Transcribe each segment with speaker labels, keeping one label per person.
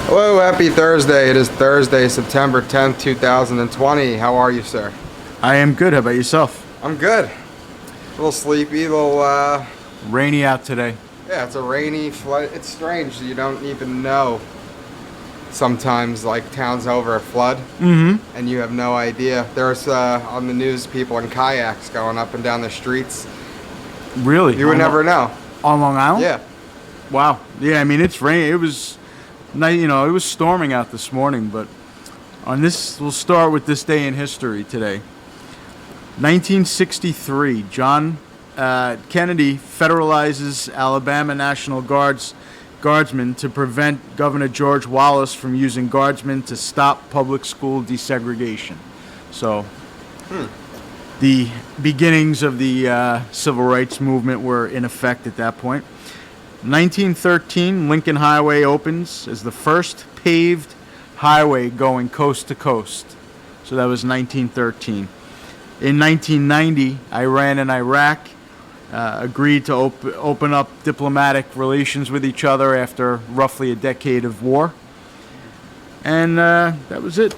Speaker 1: Hello, happy Thursday. It is Thursday, September 10th, 2020. How are you, sir?
Speaker 2: I am good. How about yourself?
Speaker 1: I'm good. A little sleepy,
Speaker 2: Rainy out today.
Speaker 1: yeah, it's a rainy flood. It's strange. You don't even know sometimes, like, towns over a flood, and you have no idea. There's, on the news, people in kayaks going up and down the streets.
Speaker 2: Really?
Speaker 1: You would never know.
Speaker 2: On Long Island?
Speaker 1: Yeah.
Speaker 2: Wow. Yeah, I mean, it's raining. It was night, it was storming out this morning, but on this, we'll start with this day in history today. 1963, John Kennedy federalizes Alabama National Guardsmen to prevent Governor George Wallace from using guardsmen to stop public school desegregation. So, the beginnings of the civil rights movement were in effect at that point. 1913, Lincoln Highway opens as the first paved highway going coast to coast. So that was 1913. In 1990, Iran and Iraq agreed to open up diplomatic relations with each other after roughly a decade of war. And that was it.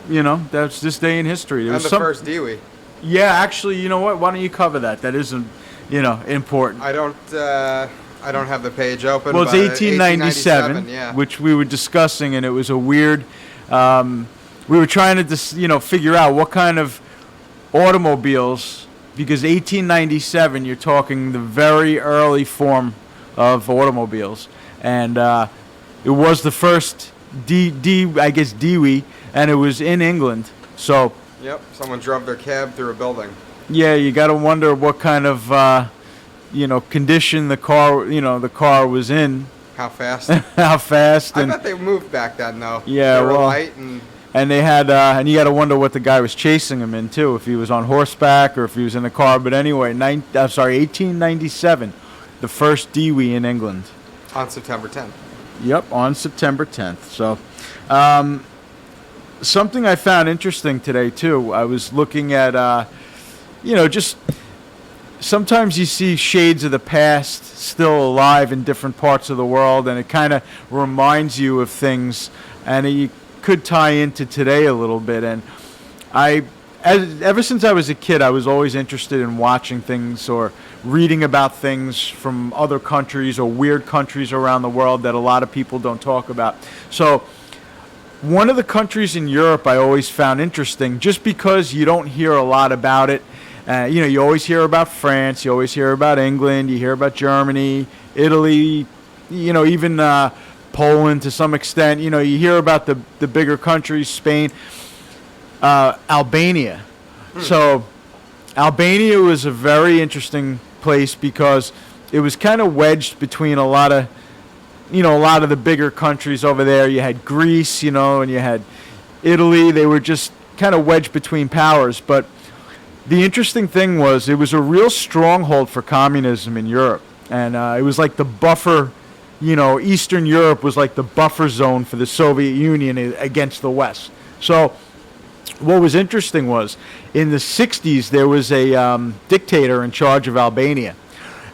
Speaker 2: That's this day in history. There
Speaker 1: And
Speaker 2: was
Speaker 1: the first Dewey.
Speaker 2: Yeah, actually, you know what? Why don't you cover that? That isn't, important.
Speaker 1: I don't have the page open.
Speaker 2: Well, it's
Speaker 1: but
Speaker 2: 1897,
Speaker 1: yeah.
Speaker 2: which we were discussing, and it was a weird. We were trying to, figure out what kind of automobiles, because 1897, you're talking the very early form of automobiles, and it was the first Dewey, and it was in England. So.
Speaker 1: Yep. Someone drove their cab through a building.
Speaker 2: Yeah, you got to wonder what kind of. Condition the car was in.
Speaker 1: How fast?
Speaker 2: How fast?
Speaker 1: I bet they moved back then, though.
Speaker 2: Yeah,
Speaker 1: they were
Speaker 2: well,
Speaker 1: light
Speaker 2: and they had, and you got to wonder what the guy was chasing him in too, if he was on horseback or if he was in a car. But anyway, 1897, the first Dewey in England.
Speaker 1: On September 10th.
Speaker 2: Yep, on September 10th. So, something I found interesting today too. I was looking at, just. Sometimes you see shades of the past still alive in different parts of the world, and it kind of reminds you of things, and you could tie into today a little bit. And ever since I was a kid, I was always interested in watching things or reading about things from other countries or weird countries around the world that a lot of people don't talk about. So one of the countries in Europe I always found interesting, just because you don't hear a lot about it. You always hear about France, you always hear about England, you hear about Germany, Italy, even Poland to some extent. You hear about the bigger countries, Spain, Albania. So Albania was a very interesting place because it was kind of wedged between a lot of the bigger countries over there. You had Greece, and you had Italy. They were just kind of wedged between powers, but the interesting thing was it was a real stronghold for communism in Europe. And it was like the buffer, Eastern Europe was like the buffer zone for the Soviet Union against the West. So what was interesting was in the 60s, there was a dictator in charge of Albania.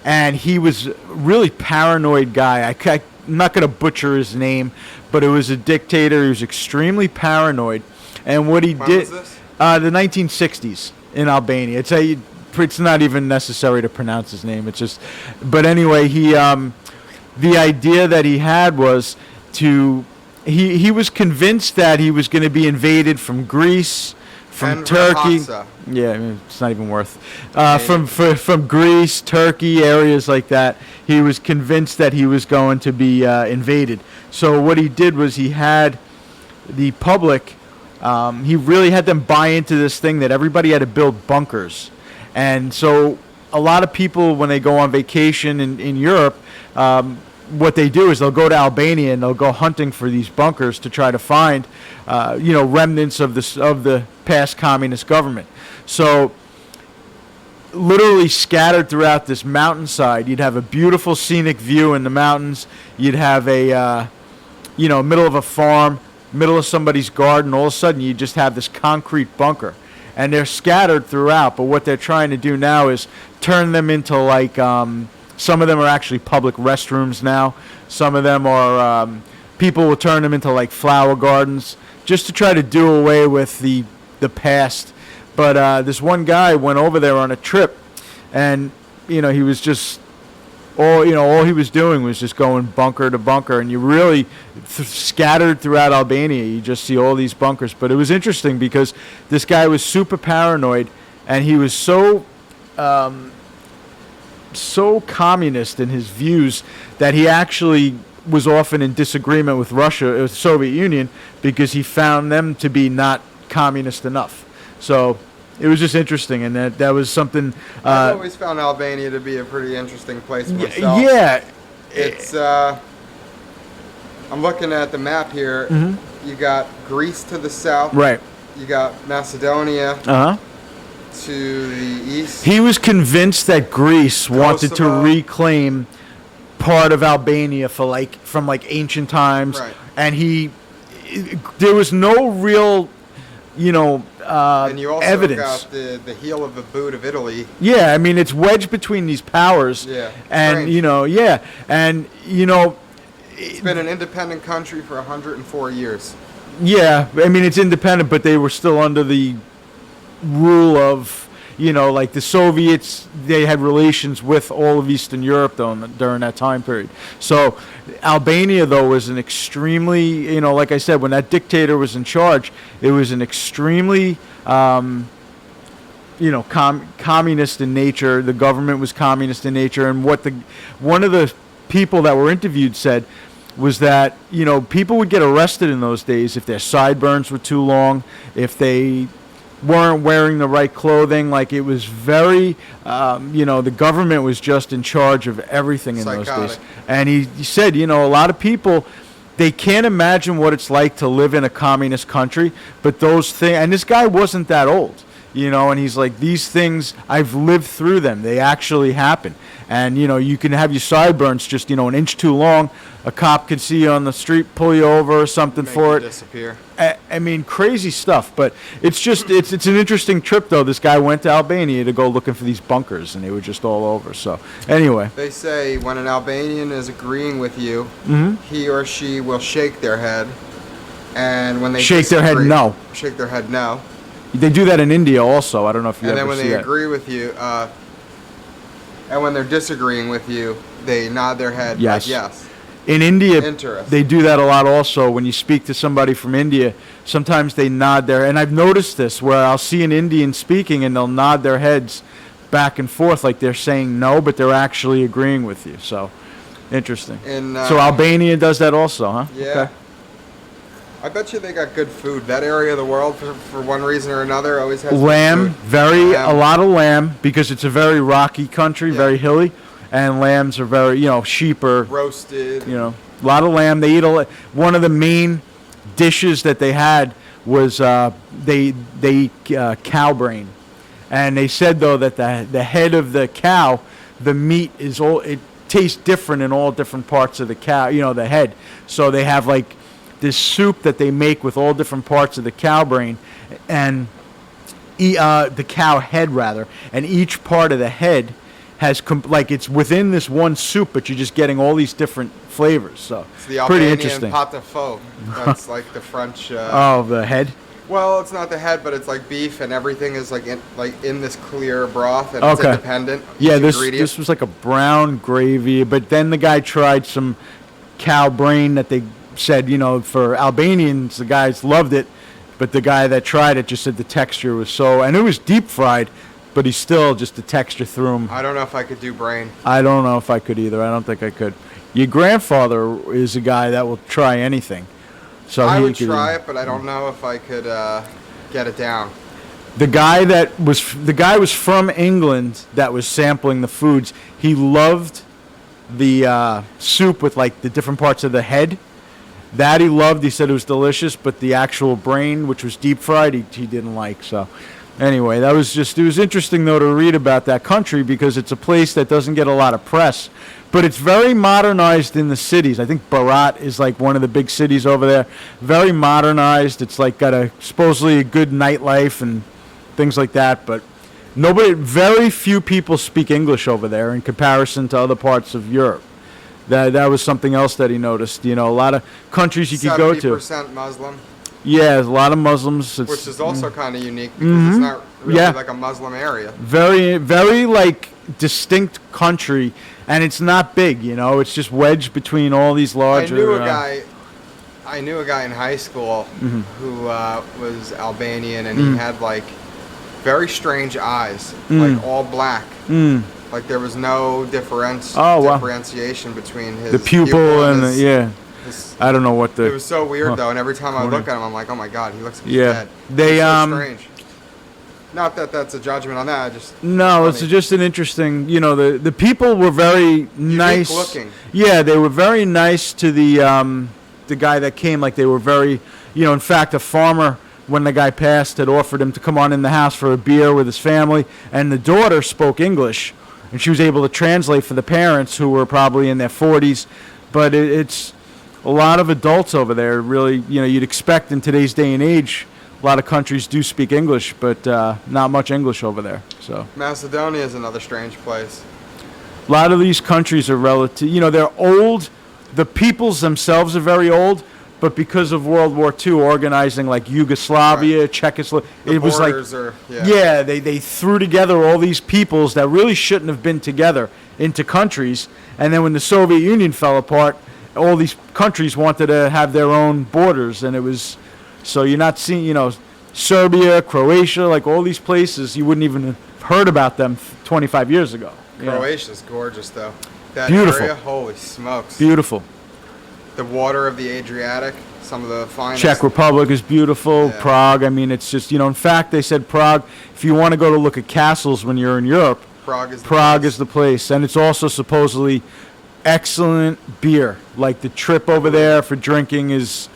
Speaker 2: And he was a really paranoid guy. I'm not going to butcher his name, but it was a dictator. He was extremely paranoid. And what he did...
Speaker 1: When was this?
Speaker 2: The 1960s. In Albania, it's not even necessary to pronounce his name. It's just, but anyway, the idea that he had was he was convinced that he was going to be invaded from Greece, from Turkey. Yeah, it's not even worth. From Greece, Turkey, areas like that. He was convinced that he was going to be invaded. So what he did was he had the public. He really had them buy into this thing that everybody had to build bunkers. And so a lot of people, when they go on vacation in Europe, what they do is they'll go to Albania and they'll go hunting for these bunkers to try to find, remnants of the past communist government. So literally scattered throughout this mountainside, you'd have a beautiful scenic view in the mountains. You'd have a, middle of a farm, middle of somebody's garden. All of a sudden you just have this concrete bunker, and they're scattered throughout. But what they're trying to do now is turn them into like some of them are actually public restrooms now. Some of them are people will turn them into like flower gardens just to try to do away with the past. But this one guy went over there on a trip, and he was just all he was doing was just going bunker to bunker, and you really scattered throughout Albania. You just see all these bunkers. But it was interesting because this guy was super paranoid, and he was so communist in his views that he actually was often in disagreement with Russia, the Soviet Union, because he found them to be not communist enough. So it was just interesting, and that was something.
Speaker 1: I've always found Albania to be a pretty interesting place myself.
Speaker 2: Yeah,
Speaker 1: it's. I'm looking at the map here.
Speaker 2: Mm-hmm.
Speaker 1: You got Greece to the south.
Speaker 2: Right.
Speaker 1: You got Macedonia.
Speaker 2: Uh-huh.
Speaker 1: To the east.
Speaker 2: He was convinced that Greece wanted to
Speaker 1: Kosovo.
Speaker 2: reclaim part of Albania from ancient times,
Speaker 1: Right.
Speaker 2: And there was no real,
Speaker 1: and you also
Speaker 2: evidence.
Speaker 1: got the heel of the boot of Italy.
Speaker 2: Yeah, I mean it's wedged between these powers.
Speaker 1: Yeah.
Speaker 2: And
Speaker 1: strange.
Speaker 2: and
Speaker 1: It's been an independent country for 104 years.
Speaker 2: Yeah, I mean it's independent, but they were still under the rule of like the Soviets. They had relations with all of Eastern Europe during that time period. So Albania, though, was an extremely, like I said, when that dictator was in charge, it was an extremely communist in nature. The government was communist in nature, and one of the people that were interviewed said was that people would get arrested in those days if their sideburns were too long, if they weren't wearing the right clothing. Like it was very, the government was just in charge of everything in those days. And he said, a lot of people, they can't imagine what it's like to live in a communist country, but those things, and this guy wasn't that old, and he's like, these things, I've lived through them. They actually happen. And, you can have your sideburns just, an inch too long. A cop could see you on the street, pull you over or something for it.
Speaker 1: Disappear.
Speaker 2: I mean, crazy stuff. But it's just, it's an interesting trip, though. This guy went to Albania to go looking for these bunkers, and they were just all over. So, anyway.
Speaker 1: They say when an Albanian is agreeing with you,
Speaker 2: Mm-hmm.
Speaker 1: he or she will shake their head. And when they
Speaker 2: Shake their head, no.
Speaker 1: Shake their head, no.
Speaker 2: They do that in India also. I don't know if you
Speaker 1: And
Speaker 2: ever
Speaker 1: then when
Speaker 2: see
Speaker 1: they
Speaker 2: that.
Speaker 1: agree with you, and when they're disagreeing with you, they nod their head
Speaker 2: Yes.
Speaker 1: like yes.
Speaker 2: In India,
Speaker 1: Interesting.
Speaker 2: they do that a lot also. When you speak to somebody from India, sometimes they nod their, and I've noticed this where I'll see an Indian speaking and they'll nod their heads back and forth like they're saying no, but they're actually agreeing with you. So, interesting. So Albania does that also, huh?
Speaker 1: Yeah.
Speaker 2: Okay.
Speaker 1: I bet you they got good food. That area of the world, for one reason or another, always has
Speaker 2: Lamb,
Speaker 1: good food.
Speaker 2: a lot of lamb, because it's a very rocky country,
Speaker 1: Yeah.
Speaker 2: very hilly, and lambs are very, sheep are,
Speaker 1: Roasted.
Speaker 2: a lot of lamb. They eat one of the main dishes that they had was they eat cow brain, and they said though that the head of the cow, the meat it tastes different in all different parts of the cow, the head. So they have like this soup that they make with all different parts of the cow brain, and the cow head rather, and each part of the head has it's within this one soup, but you're just getting all these different flavors. So
Speaker 1: It's the
Speaker 2: pretty
Speaker 1: Albanian
Speaker 2: interesting.
Speaker 1: pot de pho. That's like the French.
Speaker 2: Oh, the head.
Speaker 1: Well, it's not the head, but it's like beef, and everything is like in this clear broth, and
Speaker 2: Okay.
Speaker 1: it's independent.
Speaker 2: Yeah,
Speaker 1: each
Speaker 2: this
Speaker 1: ingredient.
Speaker 2: was like a brown gravy, but then the guy tried some cow brain that they said, for Albanians, the guys loved it, but the guy that tried it just said the texture was and it was deep fried, but he's still just the texture threw him.
Speaker 1: I don't know if I could do brain.
Speaker 2: I don't know if I could either. I don't think I could. Your grandfather is a guy that will try anything. So
Speaker 1: I
Speaker 2: he
Speaker 1: would
Speaker 2: could-
Speaker 1: try it, but I don't know if I could get it down.
Speaker 2: The guy was from England that was sampling the foods. He loved the soup with like the different parts of the head. That he loved. He said it was delicious, but the actual brain, which was deep fried, he didn't like. So anyway, it was interesting though to read about that country because it's a place that doesn't get a lot of press, but it's very modernized in the cities. I think Berat is like one of the big cities over there. Very modernized. It's like got supposedly a good nightlife and things like that, but very few people speak English over there in comparison to other parts of Europe. That was something else that he noticed. You know, a lot of countries you could go to.
Speaker 1: 70% Muslim,
Speaker 2: Yeah, there's a lot of Muslims.
Speaker 1: which is also kind of unique because it's not really
Speaker 2: Yeah.
Speaker 1: like a Muslim area.
Speaker 2: Very, very like distinct country, and it's not big. You know, it's just wedged between all these larger.
Speaker 1: I knew a guy in high school who was Albanian, and he had like very strange eyes, like all black. Like there was no differentiation between his
Speaker 2: the pupil and
Speaker 1: his, his,
Speaker 2: I don't know what the.
Speaker 1: It was so weird though, and every time I look at him, I'm like, oh my god, he looks like he's
Speaker 2: Yeah.
Speaker 1: dead.
Speaker 2: They,
Speaker 1: it's so strange. Not that that's a judgment on that. I just
Speaker 2: No, it's just an interesting. You know, the people were very nice.
Speaker 1: looking.
Speaker 2: Yeah, they were very nice to the guy that came. Like they were very. You know, in fact, a farmer, when the guy passed, had offered him to come on in the house for a beer with his family, and the daughter spoke English, and she was able to translate for the parents who were probably in their 40s. But it's a lot of adults over there. Really, you know, you'd expect in today's day and age, a lot of countries do speak English, but not much English over there. So
Speaker 1: Macedonia is another strange place.
Speaker 2: a lot of these countries are relative. You know, they're old. The peoples themselves are very old. But because of World War II organizing like Yugoslavia, Czechoslovakia, it was like, they threw together all these peoples that really shouldn't have been together into countries. And then when the Soviet Union fell apart, all these countries wanted to have their own borders. And it was, so you're not seeing, you know, Serbia, Croatia, like all these places, you wouldn't even have heard about them 25 years ago.
Speaker 1: Croatia's gorgeous though. That
Speaker 2: Beautiful.
Speaker 1: area, holy smokes.
Speaker 2: Beautiful.
Speaker 1: The water of the Adriatic, some of the finest.
Speaker 2: Czech Republic is beautiful.
Speaker 1: Yeah.
Speaker 2: Prague, I mean, it's just, you know, in fact, they said Prague, if you want to go to look at castles when you're in Europe,
Speaker 1: Prague is
Speaker 2: the place. And it's also supposedly excellent beer. Like the trip over there for drinking is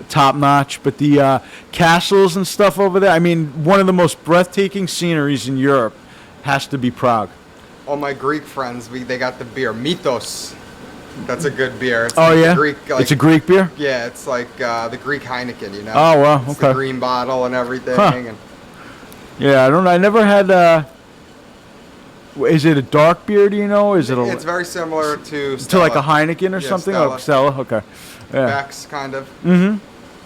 Speaker 2: top notch. But the castles and stuff over there, I mean, one of the most breathtaking sceneries in Europe has to be Prague.
Speaker 1: All my Greek friends, they got the beer Mythos. That's a good beer. It's
Speaker 2: Oh,
Speaker 1: like
Speaker 2: yeah?
Speaker 1: Greek, like,
Speaker 2: It's a Greek beer?
Speaker 1: Yeah, it's like the Greek Heineken, you know.
Speaker 2: Oh, wow,
Speaker 1: It's
Speaker 2: okay.
Speaker 1: the green bottle and everything.
Speaker 2: Huh.
Speaker 1: And
Speaker 2: Yeah, I never had, is it a dark beer, do you know? Is it
Speaker 1: it's very similar to
Speaker 2: like a
Speaker 1: Stella.
Speaker 2: Heineken or
Speaker 1: Yeah,
Speaker 2: something?
Speaker 1: Stella.
Speaker 2: Oh, Stella, okay. Yeah.
Speaker 1: Beck's kind of.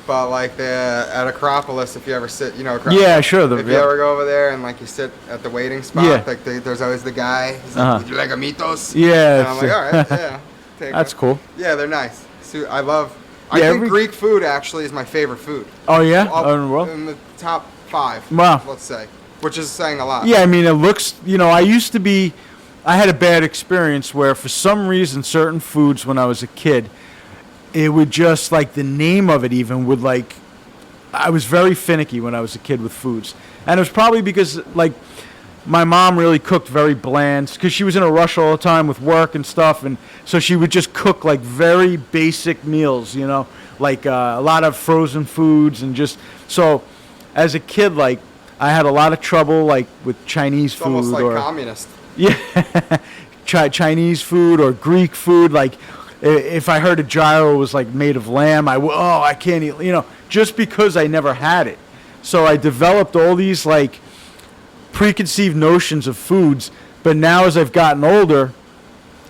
Speaker 1: But like at Acropolis, if you ever sit, you know, Acropolis,
Speaker 2: Yeah, sure.
Speaker 1: if you ever go over there and like you sit at the waiting spot,
Speaker 2: Yeah.
Speaker 1: like there's always the guy. He's like, would you like a Mythos?
Speaker 2: Yeah,
Speaker 1: And I'm like, all right, yeah. Take
Speaker 2: that's
Speaker 1: one.
Speaker 2: cool.
Speaker 1: Yeah, they're nice. So I
Speaker 2: Yeah,
Speaker 1: think Greek food actually is my favorite food.
Speaker 2: Oh, yeah?
Speaker 1: Up
Speaker 2: Oh, in the world?
Speaker 1: in the top 5.
Speaker 2: Wow.
Speaker 1: Let's say, which is saying a lot.
Speaker 2: Yeah, I mean, it looks, you know, I had a bad experience where for some reason certain foods when I was a kid, it would just, like, the name of it even would, like, I was very finicky when I was a kid with foods. And it was probably because, like, my mom really cooked very bland because she was in a rush all the time with work and stuff. And so she would just cook, like, very basic meals, you know, like a lot of frozen foods and just, so as a kid, like, I had a lot of trouble, like, with Chinese
Speaker 1: It's
Speaker 2: food.
Speaker 1: almost like
Speaker 2: or,
Speaker 1: communist.
Speaker 2: Yeah, Chinese food or Greek food. Like, if I heard a gyro was like made of lamb, I can't eat. You know, just because I never had it. So I developed all these like preconceived notions of foods. But now, as I've gotten older,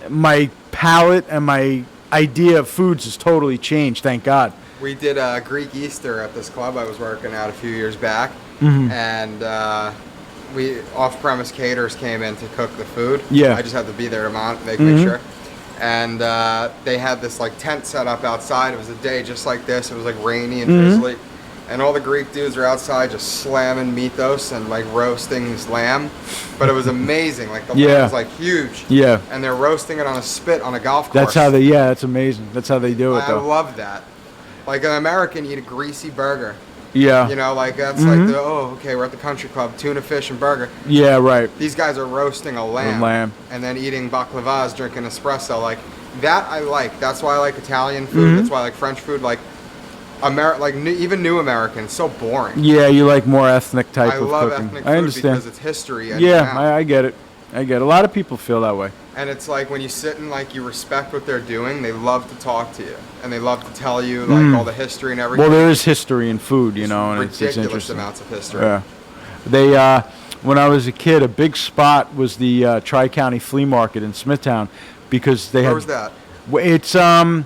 Speaker 2: my palate and my idea of foods has totally changed. Thank God.
Speaker 1: We did a Greek Easter at this club I was working at a few years back, and we off-premise caterers came in to cook the food.
Speaker 2: Yeah.
Speaker 1: I just had to be there to make sure. And they had this like tent set up outside. It was a day just like this. It was like rainy and drizzly, and all the Greek dudes are outside just slamming Mythos and like roasting this lamb. But it was amazing. Like the lamb was like huge.
Speaker 2: Yeah.
Speaker 1: And they're roasting it on a spit on a golf course.
Speaker 2: That's how they. Yeah, that's amazing. That's how they do it,
Speaker 1: I
Speaker 2: though.
Speaker 1: love that. Like an American, you eat a greasy burger.
Speaker 2: Yeah.
Speaker 1: You know, like that's like we're at the country club, tuna, fish, and burger.
Speaker 2: Yeah. Right.
Speaker 1: These guys are roasting a lamb, and then eating baklavas, drinking espresso. Like that, I like. That's why I like Italian food. That's why I like French food. Like even new American, it's so boring.
Speaker 2: Yeah, you like more ethnic type of
Speaker 1: love
Speaker 2: cooking.
Speaker 1: ethnic
Speaker 2: I
Speaker 1: food
Speaker 2: understand.
Speaker 1: because it's history. And
Speaker 2: Yeah, I get it. I get it. A lot of people feel that way.
Speaker 1: And it's like when you sit and like you respect what they're doing, they love to talk to you and they love to tell you like all the history and everything.
Speaker 2: Well, there is history in food, you know, and
Speaker 1: ridiculous
Speaker 2: it's interesting.
Speaker 1: amounts of history.
Speaker 2: Yeah. They, when I was a kid, a big spot was the Tri-County Flea Market in Smithtown because they
Speaker 1: Where
Speaker 2: had.
Speaker 1: was that?
Speaker 2: It's
Speaker 1: It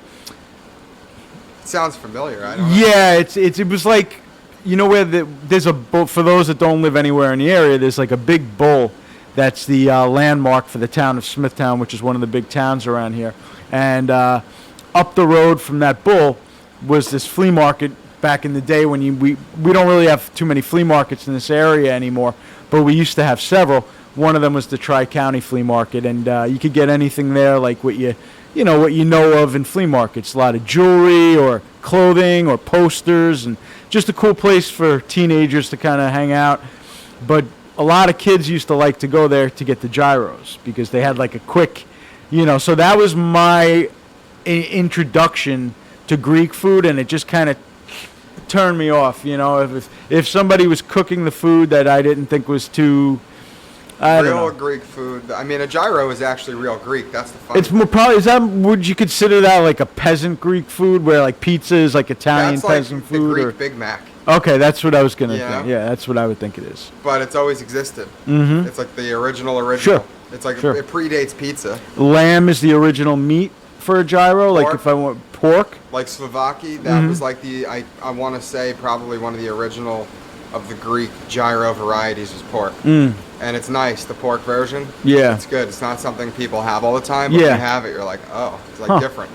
Speaker 1: sounds familiar. I don't know.
Speaker 2: yeah, it was like, you know, where there's a bull, for those that don't live anywhere in the area, there's like a big bull that's the landmark for the town of Smithtown, which is one of the big towns around here. And up the road from that bull was this flea market back in the day when we don't really have too many flea markets in this area anymore, but we used to have several. One of them was the Tri-County Flea Market, and you could get anything there like what you know of in flea markets. A lot of jewelry or clothing or posters, and just a cool place for teenagers to kind of hang out. But a lot of kids used to like to go there to get the gyros because they had like a quick, so that was my introduction to Greek food, and it just kind of turned me off. If somebody was cooking the food that I didn't think was too, I don't know.
Speaker 1: Real Greek food. I mean, a gyro is actually real Greek. That's the fun.
Speaker 2: It's more probably, would you consider that like a peasant Greek food where like pizza is like Italian
Speaker 1: That's
Speaker 2: peasant
Speaker 1: like
Speaker 2: food?
Speaker 1: the
Speaker 2: Or
Speaker 1: Greek Big Mac.
Speaker 2: Okay, that's what I was gonna
Speaker 1: Yeah.
Speaker 2: think. Yeah, that's what I would think it is.
Speaker 1: But it's always existed.
Speaker 2: Mm-hmm.
Speaker 1: It's like the original.
Speaker 2: Sure.
Speaker 1: It's like
Speaker 2: Sure.
Speaker 1: it predates pizza.
Speaker 2: Lamb is the original meat for a gyro. Like
Speaker 1: Pork.
Speaker 2: if I want pork.
Speaker 1: Like Slovaki, that
Speaker 2: Mhm.
Speaker 1: was like I want to say probably one of the original of the Greek gyro varieties was pork. And it's nice, the pork version.
Speaker 2: Yeah.
Speaker 1: It's good. It's not something people have all the time, but
Speaker 2: Yeah.
Speaker 1: when you have it, you're like, oh, it's like
Speaker 2: Huh.
Speaker 1: different,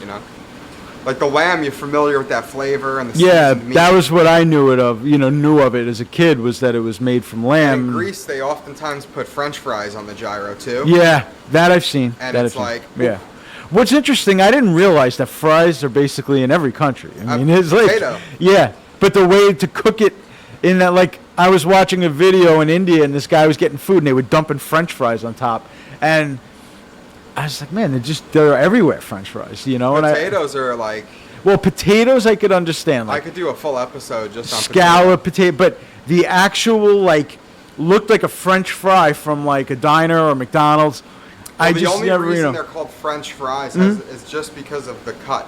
Speaker 1: Like the lamb, you're familiar with that flavor and the
Speaker 2: Yeah,
Speaker 1: seasoned meat.
Speaker 2: that was what I knew of it as a kid, was that it was made from
Speaker 1: And
Speaker 2: lamb.
Speaker 1: in Greece, they oftentimes put French fries on the gyro too.
Speaker 2: Yeah, that I've seen.
Speaker 1: And
Speaker 2: that
Speaker 1: it's
Speaker 2: I've seen.
Speaker 1: like,
Speaker 2: yeah. What's interesting, I didn't realize that fries are basically in every country. I mean, it's like,
Speaker 1: potato.
Speaker 2: yeah, but the way to cook it in that, like, I was watching a video in India and this guy was getting food and they were dumping French fries on top, and I was like, man, they're everywhere, French fries, And
Speaker 1: Potatoes are like,
Speaker 2: potatoes I could understand,
Speaker 1: I
Speaker 2: like
Speaker 1: could do a full episode just on
Speaker 2: scallop potato, but the actual like looked like a French fry from like a diner or McDonald's. I
Speaker 1: the
Speaker 2: just
Speaker 1: only
Speaker 2: never,
Speaker 1: reason they're called French fries is just because of the cut.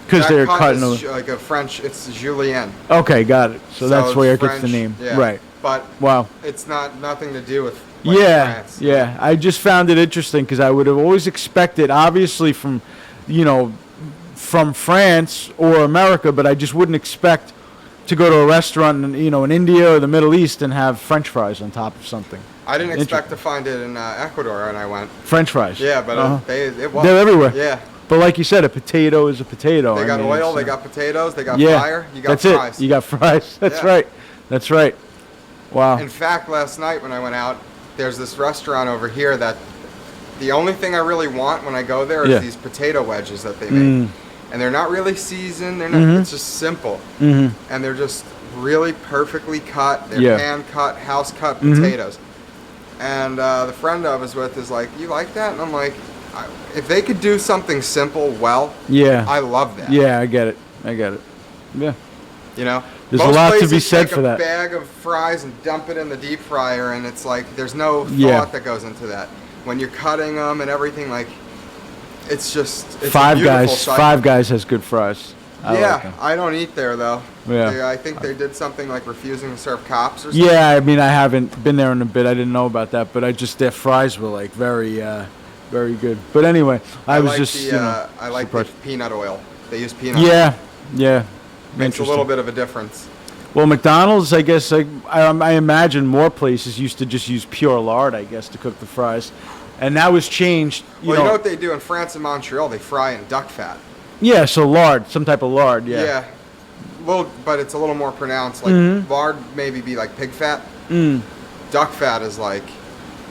Speaker 2: because
Speaker 1: That
Speaker 2: they're
Speaker 1: cut
Speaker 2: cutting.
Speaker 1: is like a French. It's julienne.
Speaker 2: Okay, got it. So that's
Speaker 1: it's
Speaker 2: where it gets
Speaker 1: French,
Speaker 2: the name,
Speaker 1: yeah.
Speaker 2: right?
Speaker 1: But
Speaker 2: Wow.
Speaker 1: it's nothing to do with like,
Speaker 2: Yeah,
Speaker 1: France.
Speaker 2: yeah. I just found it interesting because I would have always expected, obviously from, from France or America, but I just wouldn't expect to go to a restaurant in India or the Middle East and have French fries on top of something.
Speaker 1: I didn't expect to find it in Ecuador when I went.
Speaker 2: French fries.
Speaker 1: Yeah, but it was.
Speaker 2: They're everywhere.
Speaker 1: Yeah.
Speaker 2: But like you said, a potato is a potato.
Speaker 1: They
Speaker 2: I
Speaker 1: got
Speaker 2: mean,
Speaker 1: oil,
Speaker 2: it's,
Speaker 1: they got potatoes, they got
Speaker 2: yeah,
Speaker 1: fire, you got
Speaker 2: that's
Speaker 1: fries.
Speaker 2: it. You got fries. That's
Speaker 1: Yeah.
Speaker 2: right. That's right. Wow.
Speaker 1: In fact, last night when I went out, there's this restaurant over here that the only thing I really want when I go there is
Speaker 2: Yeah.
Speaker 1: these potato wedges that they make. And they're not really seasoned, they're not,
Speaker 2: Mm-hmm.
Speaker 1: it's just simple. And they're just really perfectly cut, they're
Speaker 2: Yeah.
Speaker 1: hand cut, house cut potatoes. And the friend I was with is like, you like that? And I'm like, if they could do something simple well,
Speaker 2: Yeah.
Speaker 1: I love that.
Speaker 2: Yeah, I get it. Yeah. There's a
Speaker 1: Most
Speaker 2: lot to be
Speaker 1: places
Speaker 2: said
Speaker 1: take
Speaker 2: for
Speaker 1: a
Speaker 2: that.
Speaker 1: bag of fries and dump it in the deep fryer, and it's like there's no thought
Speaker 2: Yeah.
Speaker 1: that goes into that. When you're cutting them and everything, like it's just it's a
Speaker 2: Five
Speaker 1: beautiful
Speaker 2: Guys.
Speaker 1: sight.
Speaker 2: Five Guys has good fries. I
Speaker 1: yeah,
Speaker 2: like 'em.
Speaker 1: I don't eat there though.
Speaker 2: Yeah.
Speaker 1: I think they did something like refusing to serve cops or something.
Speaker 2: Yeah, I mean, I haven't been there in a bit. I didn't know about that, but their fries were like very, very good. But anyway, I was
Speaker 1: like
Speaker 2: just,
Speaker 1: I like the
Speaker 2: surprised.
Speaker 1: peanut oil. They use peanut.
Speaker 2: Yeah, yeah.
Speaker 1: Makes a
Speaker 2: Interesting.
Speaker 1: little bit of a difference.
Speaker 2: Well, McDonald's, I guess, I imagine more places used to just use pure lard, I guess, to cook the fries, and that was changed.
Speaker 1: You know what they do in France and Montreal? They fry in duck fat.
Speaker 2: Yeah, so lard, some type of lard. Yeah.
Speaker 1: Yeah. But it's a little more pronounced. Like lard maybe be like pig fat. Duck fat is like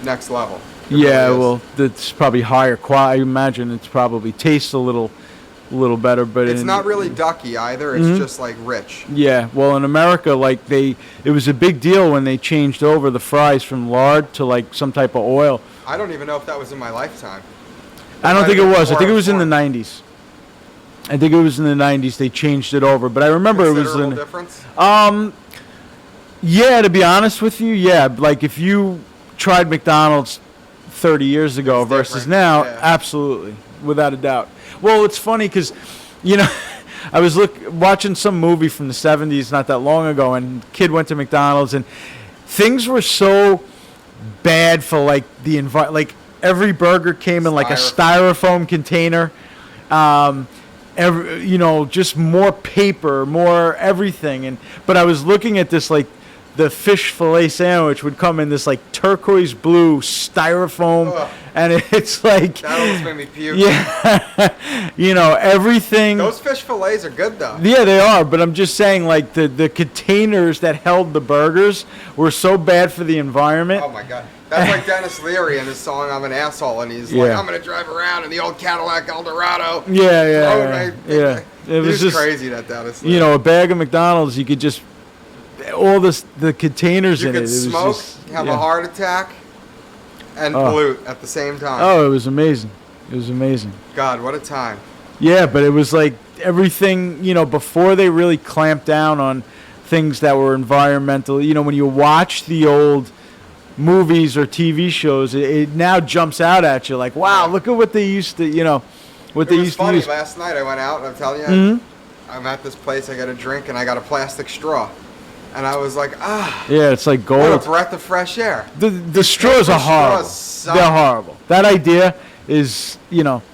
Speaker 1: next level. It
Speaker 2: Yeah,
Speaker 1: really is.
Speaker 2: well, it's probably higher quality. I imagine it's probably tastes a little better, but
Speaker 1: It's not really ducky either. It's just like rich.
Speaker 2: Yeah, well, in America, like it was a big deal when they changed over the fries from lard to like some type of oil.
Speaker 1: I don't even know if that was in my lifetime.
Speaker 2: I don't
Speaker 1: might
Speaker 2: think
Speaker 1: have
Speaker 2: it
Speaker 1: been
Speaker 2: was. I think it
Speaker 1: before
Speaker 2: was in the
Speaker 1: I was
Speaker 2: 90s. I think it was in the 90s they changed it over, but I remember it was
Speaker 1: Considerable
Speaker 2: in.
Speaker 1: difference.
Speaker 2: Yeah, to be honest with you, yeah. Like if you tried McDonald's 30 years ago
Speaker 1: It's
Speaker 2: versus
Speaker 1: different,
Speaker 2: now,
Speaker 1: yeah.
Speaker 2: absolutely, without a doubt. Well, it's funny because, I was watching some movie from the 70s not that long ago, and a kid went to McDonald's, and things were so bad for like the environment. Like every burger came in like a styrofoam container. just more paper, more everything. But I was looking at this, like, the fish fillet sandwich would come in this, like, turquoise blue styrofoam.
Speaker 1: Ugh.
Speaker 2: And it's like,
Speaker 1: That almost made me puke.
Speaker 2: yeah, everything.
Speaker 1: Those fish fillets are good though.
Speaker 2: Yeah, they are, but I'm just saying, like, the containers that held the burgers were so bad for the environment.
Speaker 1: Oh my god. That's like Dennis Leary in his song "I'm an Asshole," and he's like, "I'm gonna drive around in the old Cadillac Eldorado."
Speaker 2: Yeah. It was just
Speaker 1: crazy that Dennis Leary.
Speaker 2: a bag of McDonald's. You could just the containers
Speaker 1: You
Speaker 2: in it.
Speaker 1: could
Speaker 2: It was
Speaker 1: smoke,
Speaker 2: just,
Speaker 1: have a heart attack, and pollute at the same time.
Speaker 2: Oh, it was amazing. It was amazing.
Speaker 1: God, what a time.
Speaker 2: Yeah, but it was like everything, before they really clamped down on things that were environmental. When you watch the old movies or TV shows, it now jumps out at you like, wow, look at what they used to, what they used to use.
Speaker 1: It was funny. Last night I went out, and I'm telling you, I'm at this place, I got a drink, and I got a plastic straw. And I was like,
Speaker 2: yeah, it's like gold.
Speaker 1: What a breath of fresh air.
Speaker 2: The straws are horrible. They're horrible. That idea is,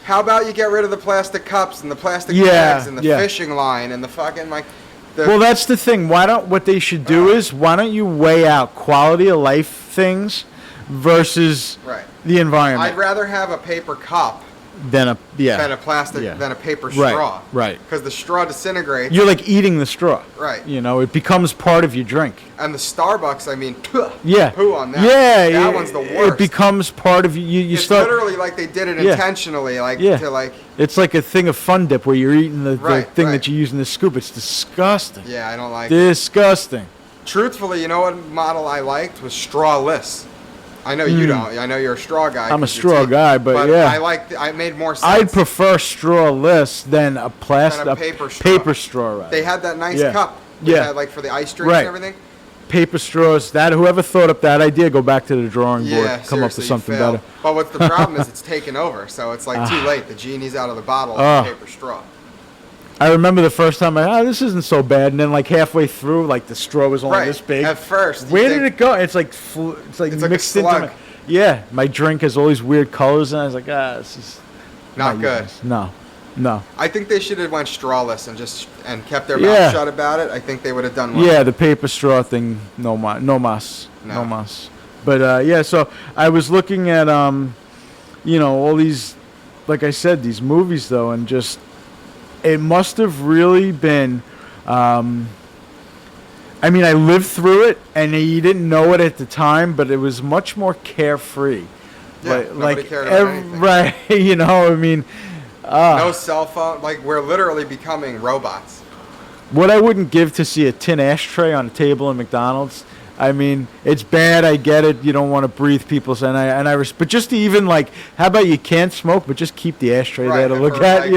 Speaker 1: How about you get rid of the plastic cups and the plastic bags and the fishing line and the fucking
Speaker 2: well, that's the thing. What they should do is, why don't you weigh out quality of life things versus the environment?
Speaker 1: I'd rather have a paper cup
Speaker 2: than a
Speaker 1: plastic than a paper straw.
Speaker 2: Right.
Speaker 1: Because the straw disintegrates.
Speaker 2: You're like eating the straw.
Speaker 1: Right.
Speaker 2: It becomes part of your drink.
Speaker 1: And the Starbucks, I mean,
Speaker 2: yeah,
Speaker 1: poo on that.
Speaker 2: Yeah,
Speaker 1: that one's the worst.
Speaker 2: It becomes part of you.
Speaker 1: It's literally like they did it intentionally, to like.
Speaker 2: It's like a thing of Fun Dip where you're eating the thing that you use in the scoop. It's disgusting.
Speaker 1: Yeah, I don't like
Speaker 2: Disgusting.
Speaker 1: it. Truthfully, you know what model I liked was strawless. I know you don't. I know you're a straw guy.
Speaker 2: I'm a straw guy, but yeah.
Speaker 1: I made more sense.
Speaker 2: I'd prefer strawless than a plastic paper straw. Right.
Speaker 1: They had that nice cup. Had, like for the ice drinks and everything.
Speaker 2: Paper straws. Whoever thought up that idea, go back to the drawing board. Come up with something better.
Speaker 1: But what's the problem is it's taken over, so it's like too late. The genie's out of the bottle of the paper straw.
Speaker 2: I remember the first time this isn't so bad, and then like halfway through, like the straw was only this big.
Speaker 1: At first,
Speaker 2: where did it go? It's like mixed into. My drink has all these weird colors, and I was like, this is
Speaker 1: not good.
Speaker 2: No.
Speaker 1: I think they should have went strawless and kept their mouth shut about it. I think they would have done well.
Speaker 2: Yeah, the paper straw thing, no mas. But so I was looking at all these, like I said, these movies though, and just. It must have really been, I lived through it, and you didn't know it at the time, but it was much more carefree.
Speaker 1: Yeah, nobody cared about anything.
Speaker 2: Right,
Speaker 1: no cell phone. Like, we're literally becoming robots.
Speaker 2: What I wouldn't give to see a tin ashtray on a table in McDonald's. It's bad. I get it. You don't want to breathe people's, but just to even how about you can't smoke, but just keep the ashtray there to look at,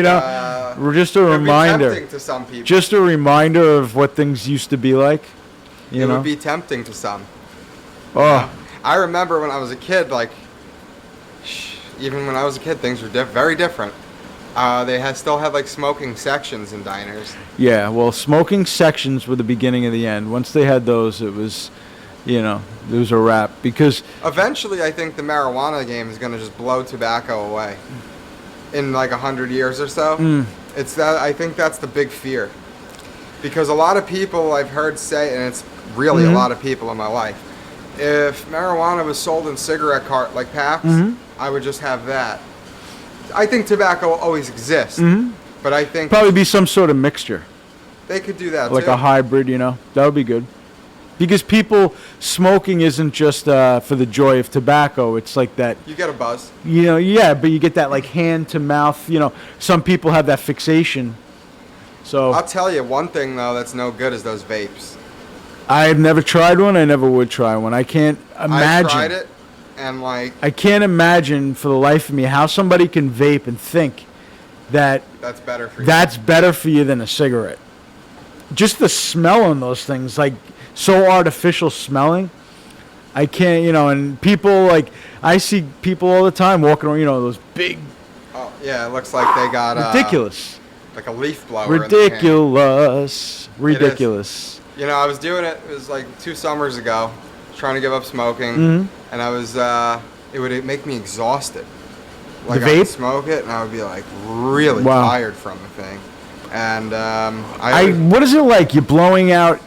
Speaker 2: just a reminder.
Speaker 1: Tempting to some people.
Speaker 2: Just a reminder of what things used to be like.
Speaker 1: It would be tempting to some.
Speaker 2: Oh,
Speaker 1: I remember when I was a kid, even when I was a kid, things were very different. They still had smoking sections in diners.
Speaker 2: Yeah, well, smoking sections were the beginning of the end. Once they had those, it was. It was a wrap because
Speaker 1: eventually I think the marijuana game is going to just blow tobacco away in 100 years or so. It's that I think that's the big fear, because a lot of people I've heard say, and it's really a lot of people in my life, if marijuana was sold in cigarette packs, I would just have that. I think tobacco will always exist, but I think
Speaker 2: probably be some sort of mixture.
Speaker 1: They could do that
Speaker 2: like
Speaker 1: too.
Speaker 2: A hybrid, that would be good. Because people smoking isn't just for the joy of tobacco. It's like that.
Speaker 1: You get a buzz.
Speaker 2: But you get that hand to mouth. Some people have that fixation. So
Speaker 1: I'll tell you one thing though that's no good is those vapes.
Speaker 2: I've never tried one. I never would try one. I can't imagine.
Speaker 1: I tried it, and
Speaker 2: I can't imagine for the life of me how somebody can vape and think that
Speaker 1: that's better for you.
Speaker 2: That's better for you than a cigarette. Just the smell on those things, so artificial smelling. I can't, and people I see people all the time walking around, those big.
Speaker 1: Oh yeah, it looks like they got
Speaker 2: ridiculous.
Speaker 1: Like a leaf blower.
Speaker 2: Ridiculous.
Speaker 1: I was doing it. It was 2 summers ago, trying to give up smoking, and I was. It would make me exhausted. Like,
Speaker 2: The
Speaker 1: I would
Speaker 2: vape?
Speaker 1: smoke it, and I would be like really
Speaker 2: Wow.
Speaker 1: tired from the thing. And
Speaker 2: What is it like? You're blowing out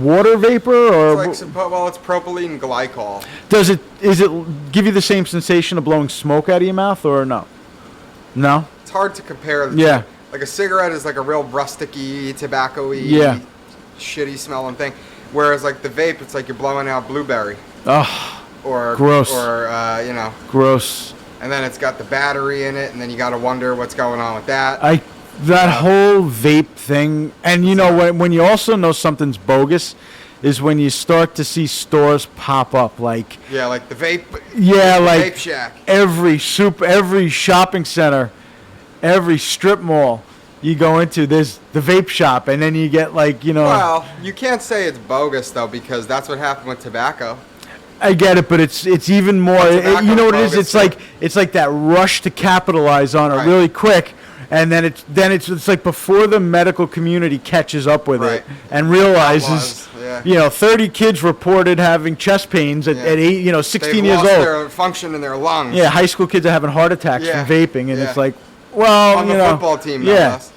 Speaker 2: water vapor, or
Speaker 1: it's like well, it's propylene glycol.
Speaker 2: is it give you the same sensation of blowing smoke out of your mouth, or no? No.
Speaker 1: It's hard to compare. The
Speaker 2: Yeah.
Speaker 1: two. Like a cigarette is like a real rusticy, tobacco-y,
Speaker 2: Yeah.
Speaker 1: shitty smelling thing. Whereas like the vape, it's like you're blowing out blueberry
Speaker 2: Oh,
Speaker 1: or
Speaker 2: Gross.
Speaker 1: or you know.
Speaker 2: gross.
Speaker 1: And then it's got the battery in it, and then you got to wonder what's going on with that.
Speaker 2: That whole vape thing, and you know when you also know something's bogus, is when you start to see stores pop up like
Speaker 1: Yeah, like the vape.
Speaker 2: yeah,
Speaker 1: the
Speaker 2: like
Speaker 1: Vape Shack.
Speaker 2: every shopping center, every strip mall you go into, there's the vape shop, and then you get like
Speaker 1: Well, you can't say it's bogus though, because that's what happened with tobacco.
Speaker 2: I get it, but it's even more.
Speaker 1: Tobacco
Speaker 2: You know what it is?
Speaker 1: bogus,
Speaker 2: It's like that rush to capitalize on it
Speaker 1: Right.
Speaker 2: really quick, and then it's like before the medical community catches up with
Speaker 1: Right.
Speaker 2: it and realizes,
Speaker 1: Yeah.
Speaker 2: 30 kids reported having chest pains at
Speaker 1: Yeah.
Speaker 2: 8, 16
Speaker 1: They've
Speaker 2: years
Speaker 1: lost
Speaker 2: old.
Speaker 1: their function in their lungs.
Speaker 2: Yeah, high school kids are having heart attacks
Speaker 1: Yeah.
Speaker 2: from vaping, and
Speaker 1: Yeah.
Speaker 2: it's like, well,
Speaker 1: On the football team, no
Speaker 2: yeah.
Speaker 1: less.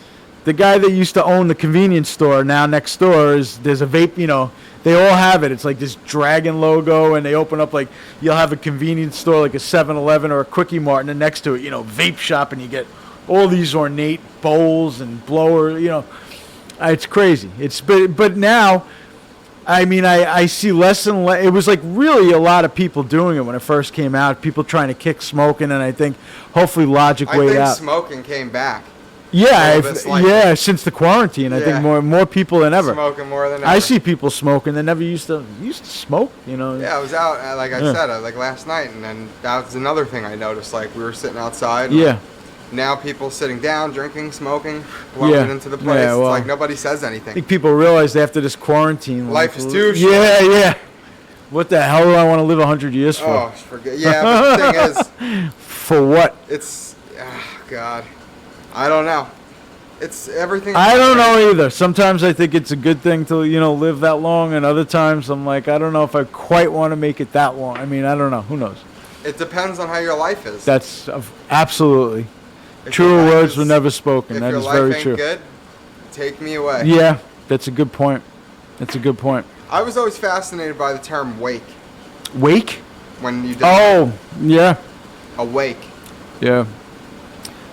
Speaker 2: The guy that used to own the convenience store now next door there's a vape, they all have it. It's like this dragon logo, and they open up like you'll have a convenience store like a 7-Eleven or a Quickie Mart, and then next to it, vape shop, and you get all these ornate bowls and blower, it's crazy. But now, I mean, I see less and less. It was like really a lot of people doing it when it first came out. People trying to kick smoking, and I think hopefully Logic
Speaker 1: I
Speaker 2: weighed
Speaker 1: think
Speaker 2: out.
Speaker 1: smoking came back.
Speaker 2: Yeah,
Speaker 1: Well, that's like-
Speaker 2: yeah. Since the quarantine, I think
Speaker 1: Yeah.
Speaker 2: more people than ever.
Speaker 1: Smoking more than ever.
Speaker 2: I see people smoking. They never used to smoke.
Speaker 1: Yeah, I was out, like I
Speaker 2: Yeah.
Speaker 1: said, like last night, and then that was another thing I noticed. Like we were sitting outside.
Speaker 2: Yeah.
Speaker 1: Now people sitting down, drinking, smoking, blowing
Speaker 2: Yeah.
Speaker 1: it into the place.
Speaker 2: Yeah, well,
Speaker 1: it's like nobody says
Speaker 2: I
Speaker 1: anything.
Speaker 2: think people realized after this quarantine,
Speaker 1: Life
Speaker 2: like,
Speaker 1: is too short.
Speaker 2: Yeah, yeah. What the hell do I want to live 100 years for?
Speaker 1: Oh, forget. Yeah, but the thing is,
Speaker 2: For what?
Speaker 1: it's God, I don't know. It's everything.
Speaker 2: I don't know either. Sometimes I think it's a good thing to live that long, and other times I'm like, I don't know if I quite want to make it that long. I mean, I don't know. Who knows?
Speaker 1: It depends on how your life is.
Speaker 2: That's absolutely
Speaker 1: If
Speaker 2: truer
Speaker 1: your life
Speaker 2: words
Speaker 1: is-
Speaker 2: were never spoken.
Speaker 1: If
Speaker 2: That
Speaker 1: your
Speaker 2: is
Speaker 1: life
Speaker 2: very
Speaker 1: ain't
Speaker 2: true.
Speaker 1: good, take me away.
Speaker 2: Yeah, that's a good point. That's a good point.
Speaker 1: I was always fascinated by the term "wake"
Speaker 2: Wake?
Speaker 1: when you die.
Speaker 2: Oh, yeah,
Speaker 1: Awake.
Speaker 2: yeah.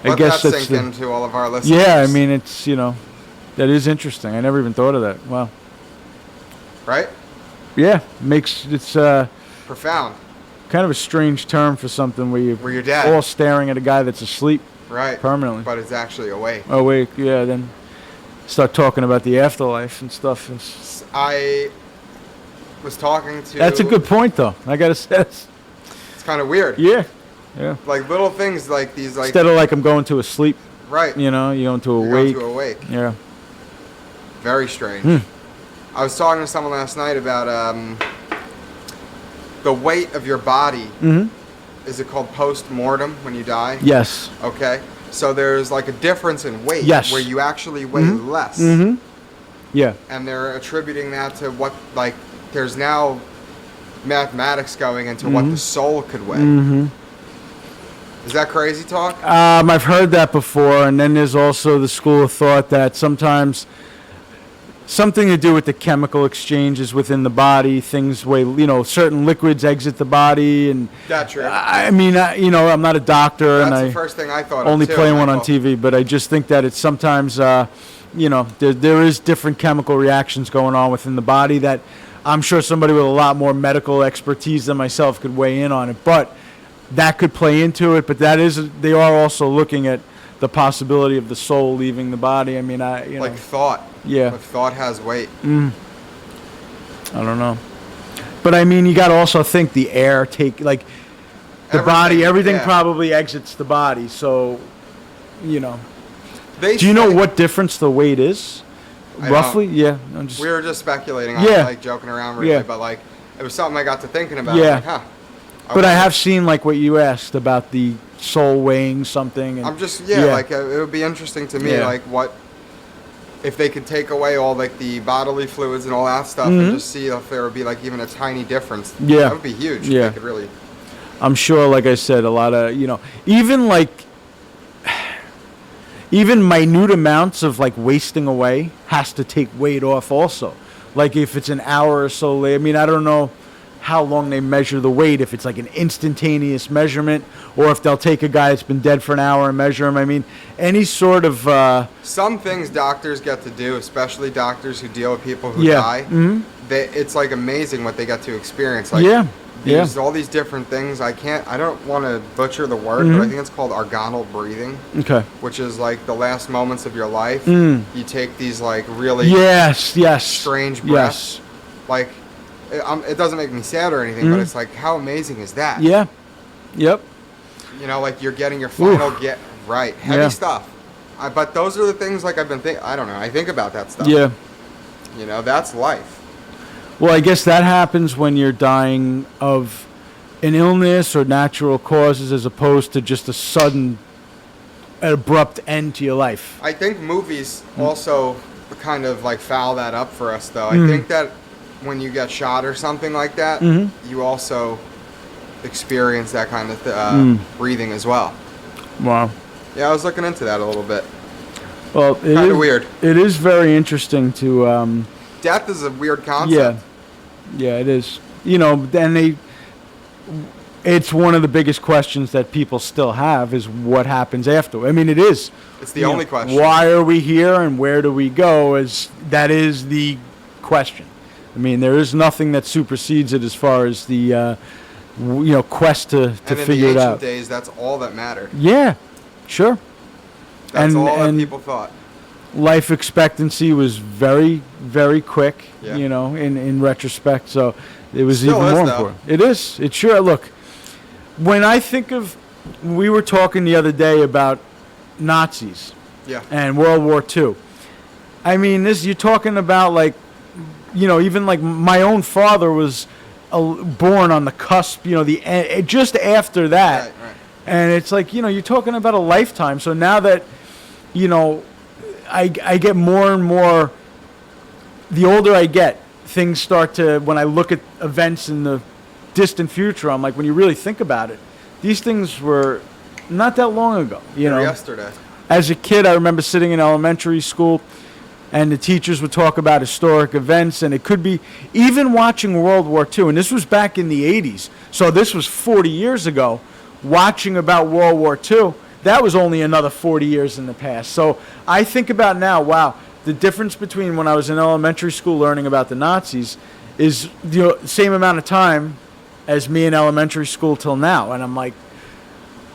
Speaker 2: I
Speaker 1: Let
Speaker 2: guess
Speaker 1: that
Speaker 2: that's
Speaker 1: sink
Speaker 2: the,
Speaker 1: into all of our listeners.
Speaker 2: yeah. I mean, it's that is interesting. I never even thought of that. Wow.
Speaker 1: right?
Speaker 2: Yeah, it's
Speaker 1: Profound.
Speaker 2: kind of a strange term for something where
Speaker 1: Where you're
Speaker 2: you're
Speaker 1: dead.
Speaker 2: all staring at a guy that's asleep
Speaker 1: Right.
Speaker 2: permanently.
Speaker 1: But it's actually awake.
Speaker 2: Awake, yeah. Then start talking about the afterlife and stuff.
Speaker 1: I was talking to.
Speaker 2: That's a good point, though. I gotta say,
Speaker 1: It's kind of weird.
Speaker 2: yeah, yeah.
Speaker 1: Like little things like these, like
Speaker 2: Instead of like I'm going to a sleep,
Speaker 1: right.
Speaker 2: you're going to
Speaker 1: You're
Speaker 2: awake.
Speaker 1: going to awake.
Speaker 2: Yeah.
Speaker 1: Very strange.
Speaker 2: Hmm.
Speaker 1: I was talking to someone last night about the weight of your body.
Speaker 2: Mm-hmm.
Speaker 1: Is it called post-mortem when you die?
Speaker 2: Yes.
Speaker 1: Okay. So there's like a difference in weight.
Speaker 2: Yes.
Speaker 1: Where you actually weigh less.
Speaker 2: Mm-hmm. Yeah.
Speaker 1: And they're attributing that to what, like, there's now mathematics going into what the soul could weigh.
Speaker 2: Mm-hmm.
Speaker 1: Is that crazy talk?
Speaker 2: I've heard that before, and then there's also the school of thought that sometimes something to do with the chemical exchanges within the body, things weigh, certain liquids exit the body, and
Speaker 1: That's true.
Speaker 2: I mean, I'm not a doctor,
Speaker 1: That's
Speaker 2: and
Speaker 1: the
Speaker 2: I
Speaker 1: first thing I thought
Speaker 2: only
Speaker 1: of too.
Speaker 2: play one on
Speaker 1: Michael.
Speaker 2: TV, but I just think that it's sometimes, there is different chemical reactions going on within the body that I'm sure somebody with a lot more medical expertise than myself could weigh in on it, but that could play into it. But they are also looking at the possibility of the soul leaving the body. I mean,
Speaker 1: Like thought.
Speaker 2: Yeah.
Speaker 1: But thought has weight.
Speaker 2: I don't know. But I mean, you got to also think the air the body, everything
Speaker 1: yeah.
Speaker 2: probably exits the body. So,
Speaker 1: They
Speaker 2: do you know
Speaker 1: say-
Speaker 2: what difference the weight is?
Speaker 1: I
Speaker 2: Roughly?
Speaker 1: don't.
Speaker 2: Yeah. I'm just,
Speaker 1: We were just speculating on
Speaker 2: Yeah.
Speaker 1: it, like joking around really,
Speaker 2: Yeah.
Speaker 1: but like it was something I got to thinking about.
Speaker 2: Yeah.
Speaker 1: Like, huh.
Speaker 2: but I
Speaker 1: Okay.
Speaker 2: have seen like what you asked about the soul weighing something. And,
Speaker 1: I'm just
Speaker 2: Yeah.
Speaker 1: like it would be interesting to me,
Speaker 2: Yeah.
Speaker 1: like what if they could take away all like the bodily fluids and all that stuff,
Speaker 2: Mhm.
Speaker 1: and just see if there would be like even a tiny difference.
Speaker 2: Yeah.
Speaker 1: That would be huge.
Speaker 2: Yeah.
Speaker 1: If they could really.
Speaker 2: I'm sure, like I said, a lot of, even minute amounts of like wasting away has to take weight off also. Like if it's an hour or so late, I mean, I don't know how long they measure the weight, if it's like an instantaneous measurement or if they'll take a guy that's been dead for an hour and measure him. I mean, any sort of...
Speaker 1: Some things doctors get to do, especially doctors who deal with people who
Speaker 2: Yeah.
Speaker 1: die, it's like amazing what they get to experience. Like,
Speaker 2: Yeah.
Speaker 1: all these different things. I don't want to butcher the word, but I think it's called argonal breathing,
Speaker 2: Okay.
Speaker 1: which is like the last moments of your life.
Speaker 2: Mm.
Speaker 1: You take these like really
Speaker 2: Yes.
Speaker 1: strange breaths. Like, it doesn't make me sad or anything, but it's like, how amazing is that?
Speaker 2: Yeah. Yep.
Speaker 1: You know, like you're getting your final heavy
Speaker 2: Yeah.
Speaker 1: stuff. But those are the things like I've been I don't know, I think about that stuff.
Speaker 2: Yeah.
Speaker 1: You know, that's life.
Speaker 2: Well, I guess that happens when you're dying of an illness or natural causes as opposed to just a sudden, abrupt end to your life.
Speaker 1: I think movies also kind of like foul that up for us, though. I think that when you get shot or something like that, you also experience that kind of breathing as well.
Speaker 2: Wow.
Speaker 1: Yeah, I was looking into that a little bit.
Speaker 2: Well,
Speaker 1: Kind of weird.
Speaker 2: It is very interesting to...
Speaker 1: Death is a weird concept.
Speaker 2: Yeah, it is. You know, it's one of the biggest questions that people still have is what happens after. I mean, it is.
Speaker 1: It's the only question.
Speaker 2: Why are we here and where do we go? That is the question. I mean, there is nothing that supersedes it as far as the quest to figure it out.
Speaker 1: In the ancient days, that's all that mattered.
Speaker 2: Yeah, sure.
Speaker 1: That's all that people thought.
Speaker 2: Life expectancy was very, very quick,
Speaker 1: Yeah.
Speaker 2: in retrospect. So it was
Speaker 1: Still
Speaker 2: even
Speaker 1: is,
Speaker 2: more
Speaker 1: though.
Speaker 2: important. It is. It sure. Look, when I think of, we were talking the other day about Nazis
Speaker 1: Yeah.
Speaker 2: and World War II. I mean, you're talking about like, even like my own father was born on the cusp, just after that.
Speaker 1: Right.
Speaker 2: And it's like, you're talking about a lifetime. So now that, I get more and more, the older I get, things start to, when I look at events in the distant future, I'm like, when you really think about it, these things were not that long ago,
Speaker 1: Yesterday.
Speaker 2: As a kid, I remember sitting in elementary school and the teachers would talk about historic events, and it could be even watching World War II, and this was back in the 80s, so this was 40 years ago, watching about World War II, that was only another 40 years in the past. So I think about now, wow, the difference between when I was in elementary school learning about the Nazis is the same amount of time as me in elementary school till now. And I'm like,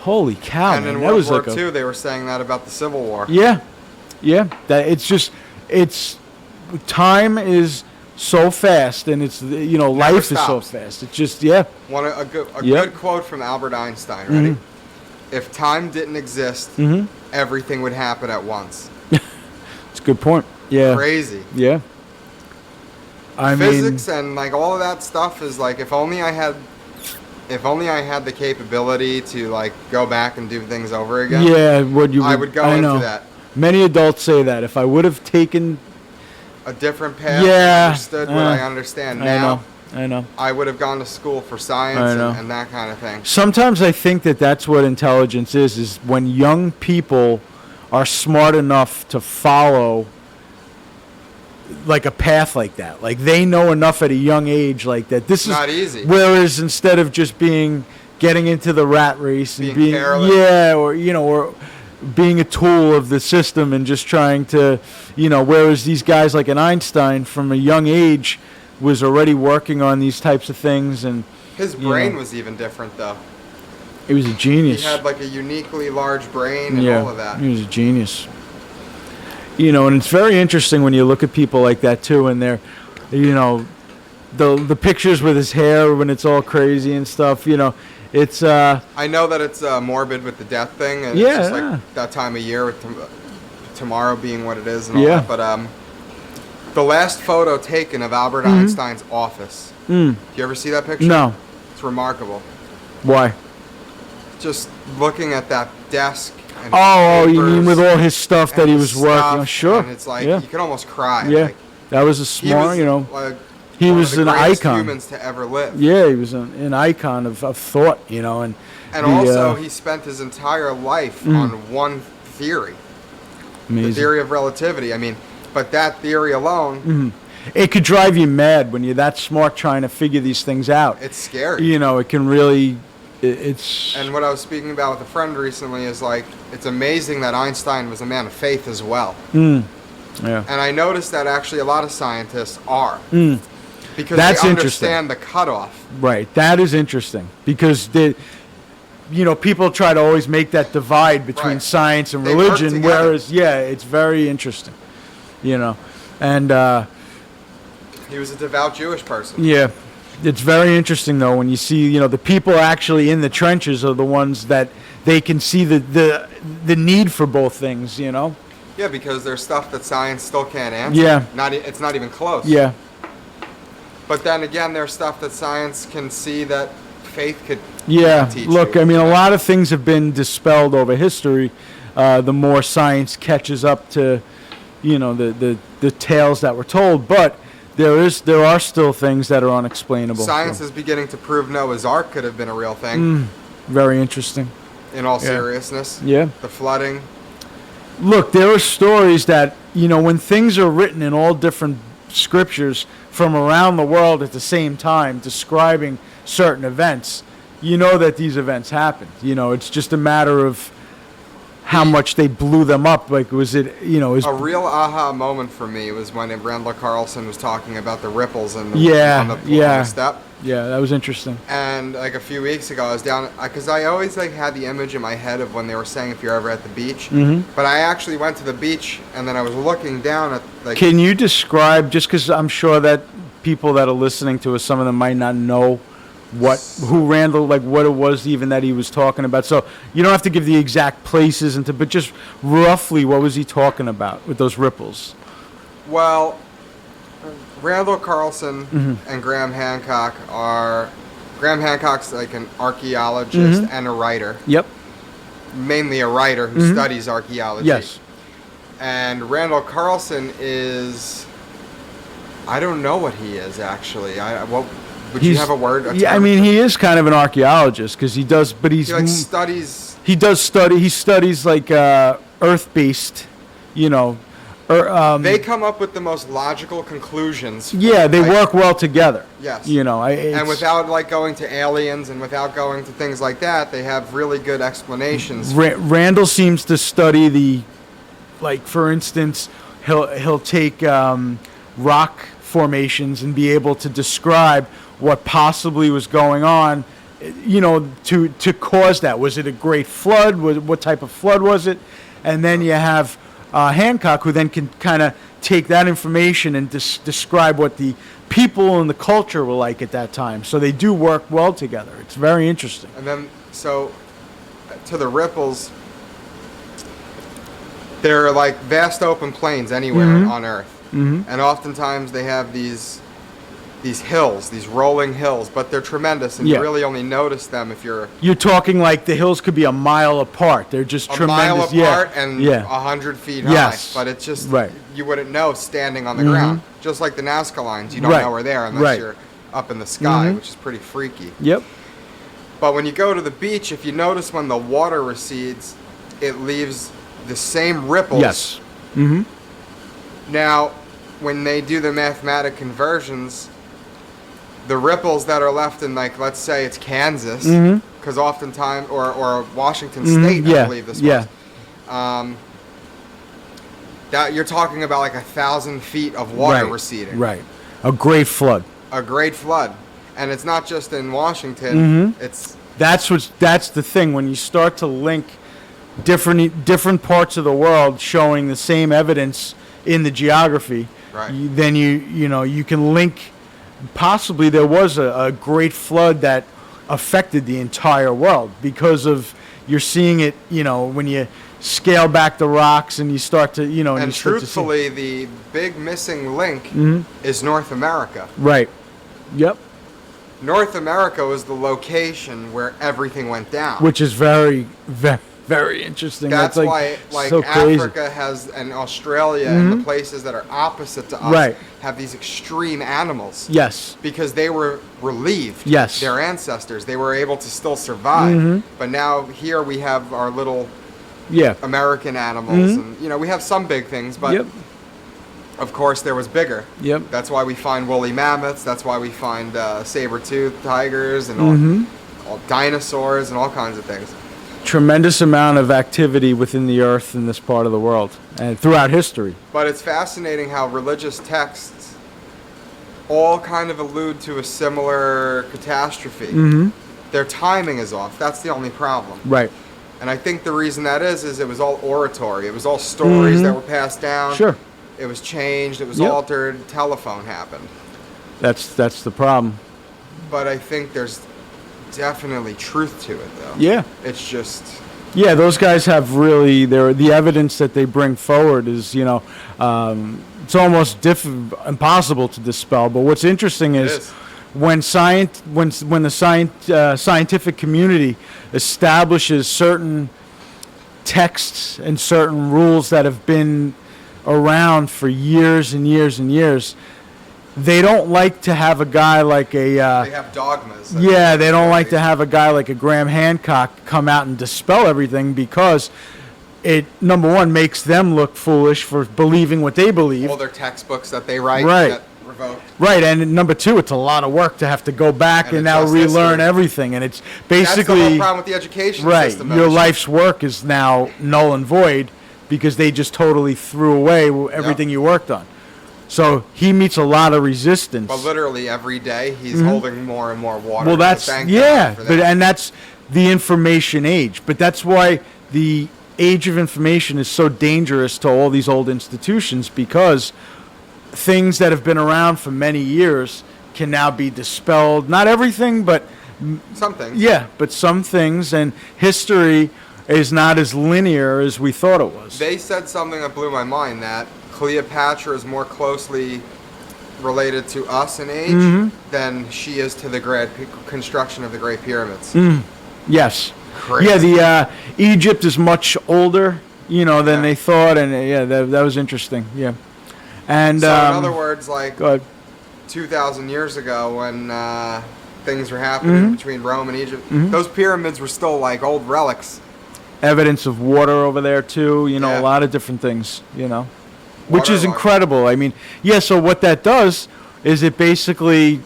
Speaker 2: holy cow,
Speaker 1: And
Speaker 2: man.
Speaker 1: in
Speaker 2: That
Speaker 1: World
Speaker 2: was
Speaker 1: War
Speaker 2: like
Speaker 1: II, they were saying that about the Civil War.
Speaker 2: Yeah. Time is so fast, and it's, life is so
Speaker 1: stops.
Speaker 2: fast. It's just, yeah.
Speaker 1: A good quote from Albert Einstein, ready? If time didn't exist, everything would happen at once.
Speaker 2: It's a good point. Yeah.
Speaker 1: Crazy.
Speaker 2: Yeah.
Speaker 1: Physics and like all of that stuff is like, if only I had the capability to like go back and do things over again.
Speaker 2: Yeah,
Speaker 1: I would go into that.
Speaker 2: Many adults say that. If I would have taken
Speaker 1: A different path.
Speaker 2: Yeah.
Speaker 1: Understood what I understand now.
Speaker 2: I know.
Speaker 1: I would have gone to school for science and that kind of thing.
Speaker 2: Sometimes I think that's what intelligence is when young people are smart enough to follow like a path like that. Like they know enough at a young age like that. This is
Speaker 1: not easy.
Speaker 2: Whereas instead of just getting into the rat race and being
Speaker 1: careless.
Speaker 2: Yeah, or being a tool of the system and just trying to, whereas these guys like an Einstein from a young age was already working on these types of things. And
Speaker 1: his brain was even different, though.
Speaker 2: He was a genius.
Speaker 1: He had like a uniquely large brain and all of that.
Speaker 2: He was a genius. And it's very interesting when you look at people like that too, and they're, the pictures with his hair when it's all crazy and stuff. It's.
Speaker 1: I know that it's morbid with the death thing, and it's just like that time of year with tomorrow being what it is and all that. But the last photo taken of Albert Einstein's office. Do you ever see that picture?
Speaker 2: No.
Speaker 1: It's remarkable.
Speaker 2: Why?
Speaker 1: Just looking at that desk. And
Speaker 2: you mean with all his stuff that he was working on? Sure.
Speaker 1: And it's like you can almost cry.
Speaker 2: Yeah.
Speaker 1: Like,
Speaker 2: that was a smart, He
Speaker 1: one
Speaker 2: was
Speaker 1: of the
Speaker 2: an
Speaker 1: greatest
Speaker 2: icon.
Speaker 1: humans to ever live.
Speaker 2: Yeah, he was an icon of thought, you know, and
Speaker 1: Also, he spent his entire life on one theory,
Speaker 2: amazing.
Speaker 1: the theory of relativity. I mean, but that theory alone,
Speaker 2: It could drive you mad when you're that smart trying to figure these things out.
Speaker 1: it's scary.
Speaker 2: You know, it can really, it's.
Speaker 1: And what I was speaking about with a friend recently is like, it's amazing that Einstein was a man of faith as well.
Speaker 2: Yeah.
Speaker 1: And I noticed that actually a lot of scientists are. Because
Speaker 2: That's
Speaker 1: they
Speaker 2: interesting.
Speaker 1: understand the cutoff.
Speaker 2: Right. That is interesting because people try to always make that divide between
Speaker 1: Right.
Speaker 2: science and
Speaker 1: They work
Speaker 2: religion,
Speaker 1: together.
Speaker 2: whereas, it's very interesting, you know, and
Speaker 1: He was a devout Jewish person.
Speaker 2: yeah, it's very interesting though when you see, the people actually in the trenches are the ones that they can see the need for both things, you know.
Speaker 1: Yeah, because there's stuff that science still can't answer.
Speaker 2: Yeah.
Speaker 1: It's not even close.
Speaker 2: Yeah.
Speaker 1: But then again, there's stuff that science can see that faith could teach
Speaker 2: Look,
Speaker 1: you.
Speaker 2: I mean, a lot of things have been dispelled over history. The more science catches up to, the tales that were told, but there are still things that are unexplainable.
Speaker 1: Science is beginning to prove Noah's Ark could have been a real thing.
Speaker 2: Very interesting.
Speaker 1: In all seriousness.
Speaker 2: Yeah.
Speaker 1: The flooding.
Speaker 2: Look, there are stories that, when things are written in all different scriptures from around the world at the same time describing certain events, that these events happened. It's just a matter of how much they blew them up. Like, was it,
Speaker 1: A real aha moment for me was when Randall Carlson was talking about the ripples on the step.
Speaker 2: Yeah, that was interesting.
Speaker 1: And like a few weeks ago, I was down because I always had the image in my head of when they were saying if you're ever at the beach. But I actually went to the beach and then I was looking down at
Speaker 2: Can you describe, just because I'm sure that people that are listening to us, some of them might not know who Randall, what it was even that he was talking about. So you don't have to give the exact places but just roughly what was he talking about with those ripples?
Speaker 1: Well, Randall Carlson and Graham Hancock Graham Hancock's like an archaeologist and a writer.
Speaker 2: Yep.
Speaker 1: Mainly a writer who studies archaeology.
Speaker 2: Yes.
Speaker 1: And Randall Carlson is, I don't know what he is actually. Would you have a word?
Speaker 2: Yeah, I mean, he is kind of an archaeologist because he does, but he
Speaker 1: studies.
Speaker 2: He does study. He studies like earth-based,
Speaker 1: they come up with the most logical conclusions.
Speaker 2: Yeah, they work well together.
Speaker 1: Yes.
Speaker 2: And
Speaker 1: without going to aliens and without going to things like that, they have really good explanations.
Speaker 2: Randall seems to study for instance, he'll take rock formations and be able to describe what possibly was going on, to cause that. Was it a great flood? What type of flood was it? And then you have Hancock, who then can kind of take that information and describe what the people and the culture were like at that time. So they do work well together. It's very interesting.
Speaker 1: And then, so to the ripples, they're like vast open plains anywhere on Earth. And oftentimes they have these hills, these rolling hills, but they're tremendous, and you really only notice them if you're
Speaker 2: talking like the hills could be a mile apart. They're just tremendous.
Speaker 1: A mile apart and 100 feet high.
Speaker 2: Yes.
Speaker 1: But it's just, you wouldn't know standing on the ground. Just like the Nazca lines, you don't know we're there unless you're up in the sky, which is pretty freaky.
Speaker 2: Yep.
Speaker 1: But when you go to the beach, if you notice when the water recedes, it leaves the same ripples.
Speaker 2: Yes.
Speaker 1: Now, when they do the mathematic conversions, the ripples that are left in, let's say it's Kansas, because oftentimes, or Washington State, I believe this was. That you're talking about 1,000 feet of water receding.
Speaker 2: Right. A great flood.
Speaker 1: A great flood. And it's not just in Washington.
Speaker 2: That's the thing. When you start to link different parts of the world showing the same evidence in the geography, then you can link. Possibly there was a great flood that affected the entire world because of you're seeing it. When you scale back the rocks and you start to
Speaker 1: And truthfully, the big missing link is North America.
Speaker 2: Right. Yep.
Speaker 1: North America was the location where everything went down.
Speaker 2: Which is very, very, very interesting.
Speaker 1: That's
Speaker 2: like,
Speaker 1: why, like,
Speaker 2: so crazy.
Speaker 1: Africa has, and Australia and the places that are opposite to us
Speaker 2: Right.
Speaker 1: have these extreme animals.
Speaker 2: Yes.
Speaker 1: Because they were relieved.
Speaker 2: Yes.
Speaker 1: Their ancestors. They were able to still survive. But now here we have our little
Speaker 2: Yeah.
Speaker 1: American animals. And, you know, we have some big things, but
Speaker 2: Yep.
Speaker 1: of course there was bigger.
Speaker 2: Yep.
Speaker 1: That's why we find woolly mammoths. That's why we find saber-toothed tigers and all dinosaurs and all kinds of things.
Speaker 2: Tremendous amount of activity within the earth in this part of the world and throughout history.
Speaker 1: But it's fascinating how religious texts all kind of allude to a similar catastrophe. Their timing is off. That's the only problem.
Speaker 2: Right.
Speaker 1: And I think the reason that is it was all oratory. It was all stories that were passed down.
Speaker 2: Sure.
Speaker 1: It was changed. It was
Speaker 2: Yep.
Speaker 1: altered. Telephone happened.
Speaker 2: That's the problem.
Speaker 1: But I think there's definitely truth to it, though.
Speaker 2: Yeah.
Speaker 1: It's just...
Speaker 2: Yeah, those guys have really the evidence that they bring forward is, you know, it's almost impossible to dispel. But what's interesting is when the scientific community establishes certain texts and certain rules that have been around for years and years and years, they don't like to have a guy like a
Speaker 1: they have dogmas.
Speaker 2: yeah, they don't like to have a guy like a Graham Hancock come out and dispel everything, because it, number one, makes them look foolish for believing what they believe.
Speaker 1: All their textbooks that they write
Speaker 2: Right.
Speaker 1: get revoked.
Speaker 2: Right, and number two, it's a lot of work to have to go back and now
Speaker 1: adjust
Speaker 2: relearn
Speaker 1: history.
Speaker 2: everything, and it's
Speaker 1: That's the whole
Speaker 2: basically
Speaker 1: problem with the education
Speaker 2: right.
Speaker 1: system.
Speaker 2: Your
Speaker 1: Motion.
Speaker 2: life's work is now null and void because they just totally threw away everything you worked on. So he meets a lot of resistance.
Speaker 1: But literally every day he's holding more and more water.
Speaker 2: Well,
Speaker 1: so
Speaker 2: that's
Speaker 1: thank
Speaker 2: yeah,
Speaker 1: God for
Speaker 2: but
Speaker 1: that.
Speaker 2: and that's the information age. But that's why the age of information is so dangerous to all these old institutions, because things that have been around for many years can now be dispelled. Not everything, but
Speaker 1: Something.
Speaker 2: yeah, but some things, and history is not as linear as we thought it was.
Speaker 1: They said something that blew my mind, that Cleopatra is more closely related to us in age than she is to the great construction of the Great Pyramids.
Speaker 2: Yes.
Speaker 1: Crazy.
Speaker 2: Yeah, the Egypt is much older, you know, than they thought, and yeah, that was interesting. Yeah. And
Speaker 1: So in other words, like
Speaker 2: go ahead.
Speaker 1: 2,000 years ago when things were happening between Rome and Egypt, those pyramids were still like old relics.
Speaker 2: Evidence of water over there too, you know,
Speaker 1: Yeah.
Speaker 2: a lot of different things, you know, which is
Speaker 1: Waterlogged.
Speaker 2: incredible. I mean, yeah, so what that does is it basically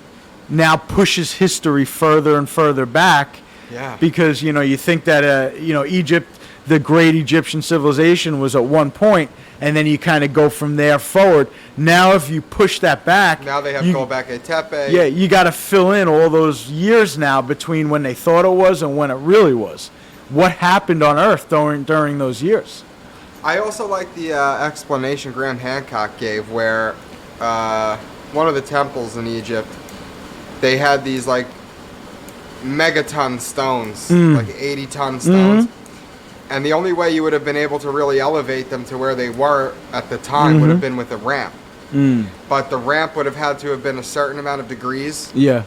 Speaker 2: now pushes history further and further back.
Speaker 1: Yeah.
Speaker 2: Because, you know, you think that, you know, Egypt, the great Egyptian civilization was at one point, and then you kind of go from there forward. Now, if you push that back,
Speaker 1: Now they have
Speaker 2: you,
Speaker 1: Gobekli Tepe.
Speaker 2: yeah, you got to fill in all those years now between when they thought it was and when it really was. What happened on Earth during those years?
Speaker 1: I also like the explanation Graham Hancock gave, where one of the temples in Egypt, they had these like megaton stones, like 80-ton stones. And the only way you would have been able to really elevate them to where they were at the time would have been with a ramp. But the ramp would have had to have been a certain amount of degrees.
Speaker 2: Yeah.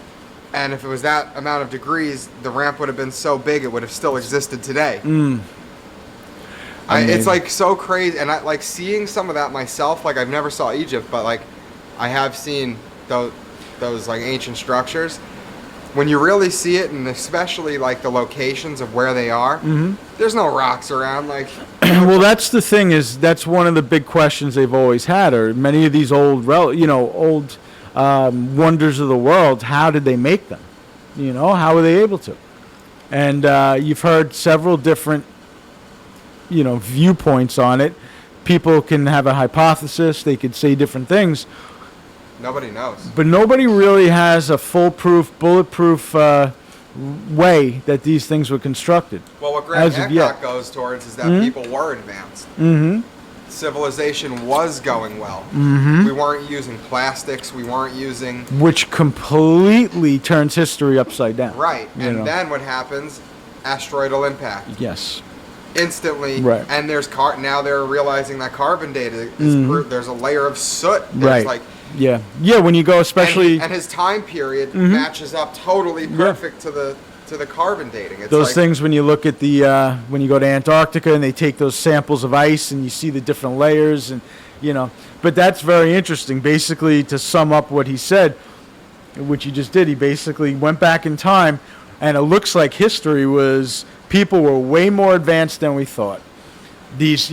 Speaker 1: And if it was that amount of degrees, the ramp would have been so big it would have still existed today. It's like so crazy. And I like seeing some of that myself. Like I've never saw Egypt, but like I have seen those like ancient structures. When you really see it, and especially like the locations of where they are, there's no rocks around. Like,
Speaker 2: Well, that's the thing, is that's one of the big questions they've always had. Or many of these old wonders of the world, how did they make them? You know, how were they able to? And you've heard several different, you know, viewpoints on it. People can have a hypothesis. They could say different things.
Speaker 1: nobody knows.
Speaker 2: But nobody really has a foolproof, bulletproof way that these things were constructed.
Speaker 1: Well, what Graham
Speaker 2: As of yet.
Speaker 1: Hancock goes towards is that people were advanced. Civilization was going well. We weren't using plastics. We weren't using...
Speaker 2: Which completely turns history upside down.
Speaker 1: Right.
Speaker 2: You
Speaker 1: And
Speaker 2: know.
Speaker 1: then what happens? Asteroidal impact.
Speaker 2: Yes.
Speaker 1: Instantly.
Speaker 2: Right.
Speaker 1: And there's now they're realizing that carbon data is there's a layer of soot. There's
Speaker 2: Right.
Speaker 1: like...
Speaker 2: Yeah. Yeah, when you go, especially...
Speaker 1: And his time period matches up totally perfect to the to the carbon dating. It's
Speaker 2: those
Speaker 1: like,
Speaker 2: things when you look at the when you go to Antarctica and they take those samples of ice and you see the different layers and but that's very interesting. Basically, to sum up what he said, which he just did, he basically went back in time, and it looks like history was people were way more advanced than we thought. These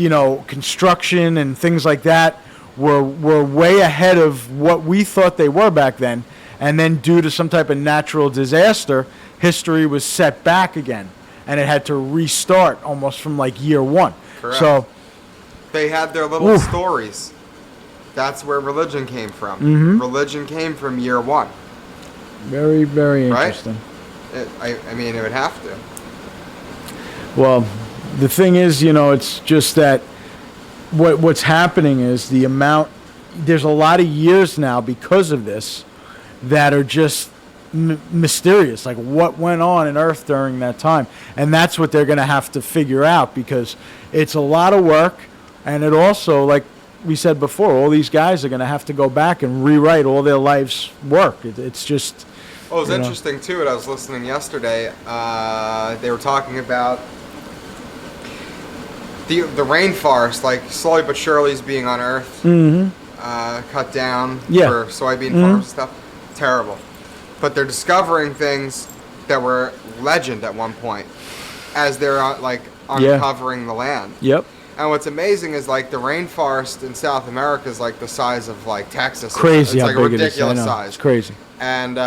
Speaker 2: construction and things like that were way ahead of what we thought they were back then, and then due to some type of natural disaster, history was set back again, and it had to restart almost from like year one.
Speaker 1: Correct.
Speaker 2: So
Speaker 1: they had their little stories. That's where religion came from.
Speaker 2: Mm-hmm.
Speaker 1: Religion came from year one.
Speaker 2: Very, very
Speaker 1: Right?
Speaker 2: interesting.
Speaker 1: I mean, it would have to.
Speaker 2: Well, the thing is, it's just that what's happening is there's a lot of years now because of this that are just mysterious, like what went on in Earth during that time. And that's what they're going to have to figure out, because it's a lot of work, and it also, like we said before, all these guys are going to have to go back and rewrite all their life's work. It's just...
Speaker 1: Well, it was interesting, too, when I was listening yesterday. They were talking about the rainforest, like, slowly but surely is being unearthed, cut down for soybean farms and stuff. Terrible. But they're discovering things that were legend at one point as they're, uncovering the land.
Speaker 2: Yep.
Speaker 1: And what's amazing is, like, the rainforest in South America is, like, the size of, like, Texas.
Speaker 2: Crazy
Speaker 1: It's
Speaker 2: how
Speaker 1: like
Speaker 2: big
Speaker 1: a ridiculous
Speaker 2: it is. I know.
Speaker 1: size.
Speaker 2: It's crazy.
Speaker 1: And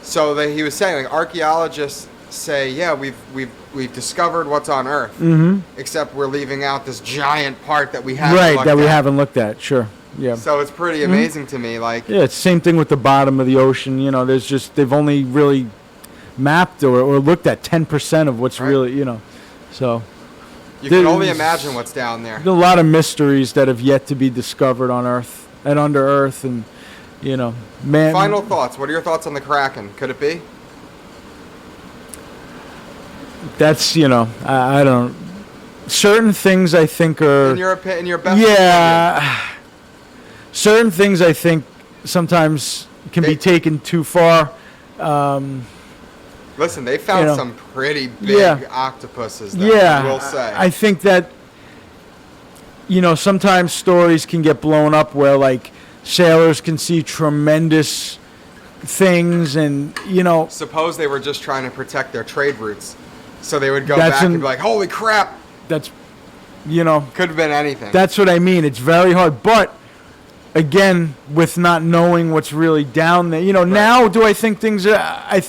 Speaker 1: so he was saying, like, archaeologists say, yeah, we've discovered what's on Earth, except we're leaving out this giant part that we haven't looked at.
Speaker 2: We haven't looked at. Sure. Yeah.
Speaker 1: So it's pretty amazing to me. Like,
Speaker 2: yeah, it's the same thing with the bottom of the ocean. They've only really mapped or looked at 10% of what's really, so.
Speaker 1: You can only imagine what's down there.
Speaker 2: There's a lot of mysteries that have yet to be discovered on Earth and under Earth, and man.
Speaker 1: Final thoughts. What are your thoughts on the Kraken? Could it be?
Speaker 2: That's I don't. Certain things I think are.
Speaker 1: In your best opinion.
Speaker 2: Yeah. Certain things I think sometimes can be taken too far.
Speaker 1: Listen, they found some pretty big octopuses, though, I will say.
Speaker 2: I think that, sometimes stories can get blown up where, like, sailors can see tremendous things and,
Speaker 1: Suppose they were just trying to protect their trade routes. So they would go back and be like, holy crap!
Speaker 2: That's,
Speaker 1: Could have been anything.
Speaker 2: That's what I mean. It's very hard. But, again, with not knowing what's really down there, right. Now do I think things are...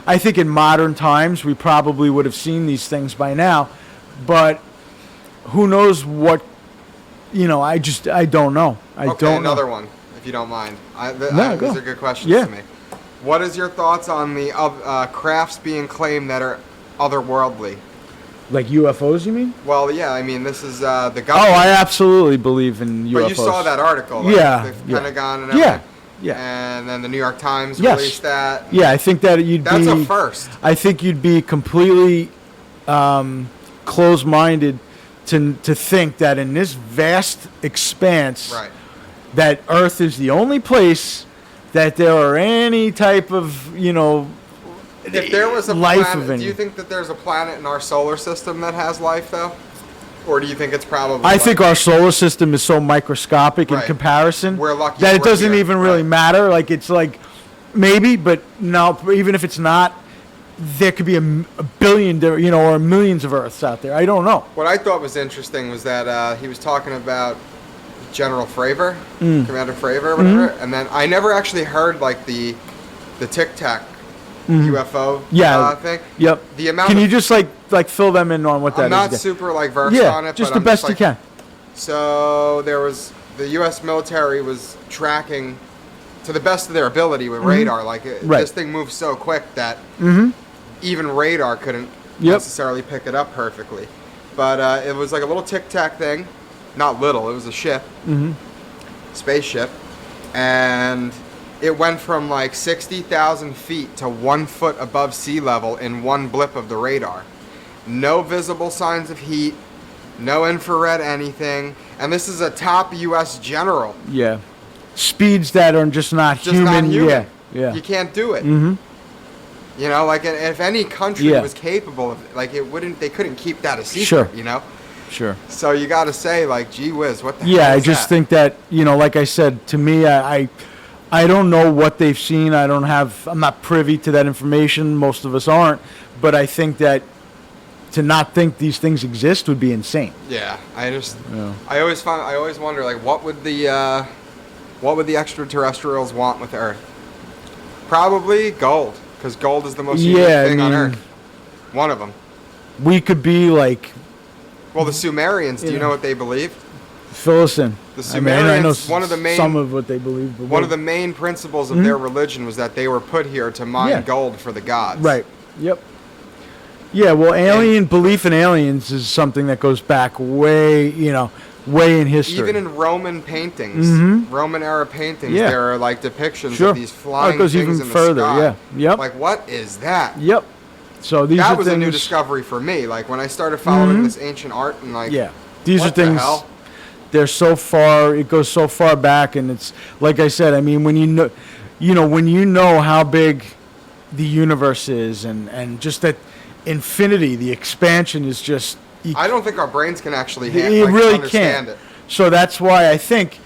Speaker 2: I think in modern times we probably would have seen these things by now, but who knows what, I don't know. I don't know.
Speaker 1: Another one, if you don't mind. These are good questions to me. What is your thoughts on the crafts being claimed that are otherworldly?
Speaker 2: Like UFOs, you mean?
Speaker 1: Well, yeah, I mean, this is the government.
Speaker 2: Oh, I absolutely believe in UFOs.
Speaker 1: But you saw that article, like, the Pentagon and everything. Yeah. And then the New York Times released that.
Speaker 2: Yeah, I think that
Speaker 1: That's a first.
Speaker 2: I think you'd be completely closed-minded to think that in this vast expanse, that Earth is the only place that there are any type of,
Speaker 1: if there was a
Speaker 2: life
Speaker 1: planet, do you think that there's a planet in our solar system that has life, though? Or do you think it's probably...
Speaker 2: I think our solar system is so microscopic in comparison
Speaker 1: we're lucky
Speaker 2: that it doesn't even really matter. Like, it's like, maybe, but no, even if it's not, there could be a billion, or millions of Earths out there. I don't know.
Speaker 1: What I thought was interesting was that he was talking about General Fravor, Commander Fravor, or whatever, and then I never actually heard, like, the Tic Tac UFO thing.
Speaker 2: Yep.
Speaker 1: The amount.
Speaker 2: Can you just like fill them in on what that is?
Speaker 1: I'm not super versed on it.
Speaker 2: Just
Speaker 1: but
Speaker 2: the best you can.
Speaker 1: So there was the U.S. military was tracking to the best of their ability with radar. Like this thing moves so quick that even radar couldn't necessarily pick it up perfectly. But it was like a little Tic Tac thing. Not little. It was a ship, spaceship, and it went from like 60,000 feet to 1 foot above sea level in one blip of the radar. No visible signs of heat, no infrared anything, and this is a top U.S. general.
Speaker 2: Yeah. Speeds that are just not human.
Speaker 1: Not human.
Speaker 2: Yeah.
Speaker 1: You can't do it. You know, like if any country
Speaker 2: Yeah.
Speaker 1: was capable of, like, they couldn't keep that a secret.
Speaker 2: Sure.
Speaker 1: You know.
Speaker 2: Sure.
Speaker 1: So you got to say, like, gee whiz, what the hell
Speaker 2: Yeah, I
Speaker 1: is
Speaker 2: just
Speaker 1: that?
Speaker 2: think that, like I said, to me, I don't know what they've seen. I'm not privy to that information. Most of us aren't. But I think that to not think these things exist would be insane.
Speaker 1: Yeah,
Speaker 2: Yeah.
Speaker 1: I always wonder, like, what would the extraterrestrials want with Earth? Probably gold, because gold is the most unique thing on Earth. One of them.
Speaker 2: We could be like,
Speaker 1: Well, the Sumerians, do you know what they believed?
Speaker 2: fill us in.
Speaker 1: The
Speaker 2: I mean, I know
Speaker 1: Sumerians, one of the main-
Speaker 2: some of what they believe. But
Speaker 1: One of the main principles of their religion was that they were put here to mine
Speaker 2: Yeah.
Speaker 1: gold for the gods.
Speaker 2: Right. Yep. Yeah, well, belief in aliens is something that goes back way in history.
Speaker 1: Even in Roman paintings, Roman era paintings,
Speaker 2: Yeah.
Speaker 1: there are like depictions
Speaker 2: Sure.
Speaker 1: of these flying
Speaker 2: it goes
Speaker 1: things
Speaker 2: even
Speaker 1: in
Speaker 2: further.
Speaker 1: the sky.
Speaker 2: Yeah. Yep.
Speaker 1: Like, what is that?
Speaker 2: Yep. So these
Speaker 1: That
Speaker 2: are
Speaker 1: was
Speaker 2: things,
Speaker 1: a new discovery for me. Like, when I started following this ancient art and, like,
Speaker 2: Yeah. These
Speaker 1: what
Speaker 2: are things.
Speaker 1: the hell?
Speaker 2: They're so far. It goes so far back, and it's like I said. I mean, when when you know how big the universe is, and just that infinity, the expansion is just.
Speaker 1: I don't think our brains can actually
Speaker 2: You really
Speaker 1: understand
Speaker 2: can't.
Speaker 1: it.
Speaker 2: So that's why I think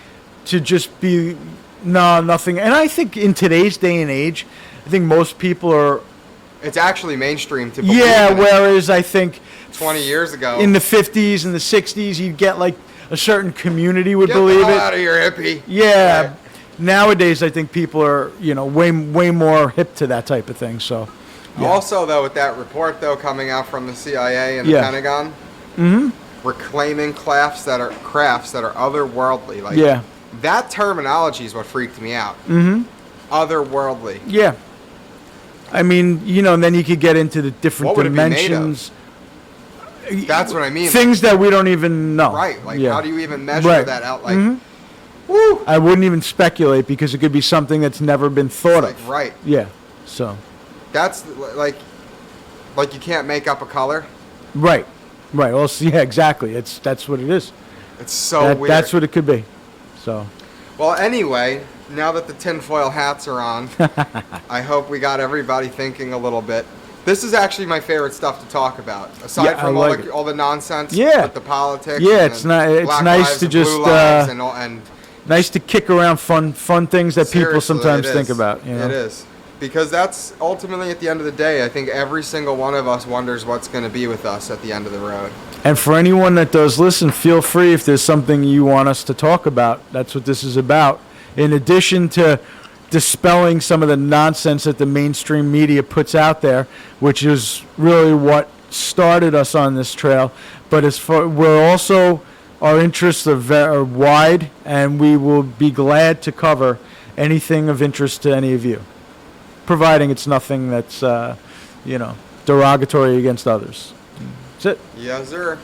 Speaker 2: to just be nothing. And I think in today's day and age, I think most people are.
Speaker 1: It's actually mainstream to believe
Speaker 2: Yeah.
Speaker 1: in it.
Speaker 2: Whereas I think
Speaker 1: 20 years ago,
Speaker 2: in the 50s and the 60s, you'd get like a certain community would
Speaker 1: get
Speaker 2: believe
Speaker 1: the hell
Speaker 2: it.
Speaker 1: out of here, hippie.
Speaker 2: Yeah.
Speaker 1: Right.
Speaker 2: Nowadays, I think people are, way more hip to that type of thing. So, yeah.
Speaker 1: Also, though, with that report, though, coming out from the CIA and the
Speaker 2: Yeah.
Speaker 1: Pentagon, we're claiming crafts that are otherworldly. Like,
Speaker 2: Yeah.
Speaker 1: that terminology is what freaked me out. Otherworldly.
Speaker 2: Yeah. I mean, and then you could get into the different
Speaker 1: What would it be made of?
Speaker 2: dimensions.
Speaker 1: That's what I mean.
Speaker 2: Things that we don't even know.
Speaker 1: Right. Like,
Speaker 2: Yeah.
Speaker 1: how do you even measure
Speaker 2: Right.
Speaker 1: that out? Like, woo.
Speaker 2: I wouldn't even speculate because it could be something that's never been thought
Speaker 1: Like,
Speaker 2: of.
Speaker 1: right.
Speaker 2: Yeah. So.
Speaker 1: That's like you can't make up a color.
Speaker 2: Right. Right. Well, yeah, exactly. That's what it is.
Speaker 1: It's so weird.
Speaker 2: That's what it could be. So.
Speaker 1: Well, anyway, now that the tinfoil hats are on, I hope we got everybody thinking a little bit. This is actually my favorite stuff to talk about, aside
Speaker 2: Yeah,
Speaker 1: from
Speaker 2: I like it.
Speaker 1: all the nonsense
Speaker 2: Yeah.
Speaker 1: with the politics.
Speaker 2: Yeah,
Speaker 1: and
Speaker 2: it's
Speaker 1: the
Speaker 2: it's
Speaker 1: Black
Speaker 2: nice
Speaker 1: lives
Speaker 2: to
Speaker 1: and blue
Speaker 2: just
Speaker 1: lives and
Speaker 2: nice to kick around fun things that people
Speaker 1: seriously,
Speaker 2: sometimes
Speaker 1: it
Speaker 2: think
Speaker 1: is.
Speaker 2: about.
Speaker 1: It is. Because that's ultimately, at the end of the day, I think every single one of us wonders what's going to be with us at the end of the road.
Speaker 2: And for anyone that does listen, feel free if there's something you want us to talk about. That's what this is about. In addition to dispelling some of the nonsense that the mainstream media puts out there, which is really what started us on this trail. But we're also, our interests are wide, and we will be glad to cover anything of interest to any of you, providing it's nothing that's derogatory against others. That's it.
Speaker 1: Yes, sir.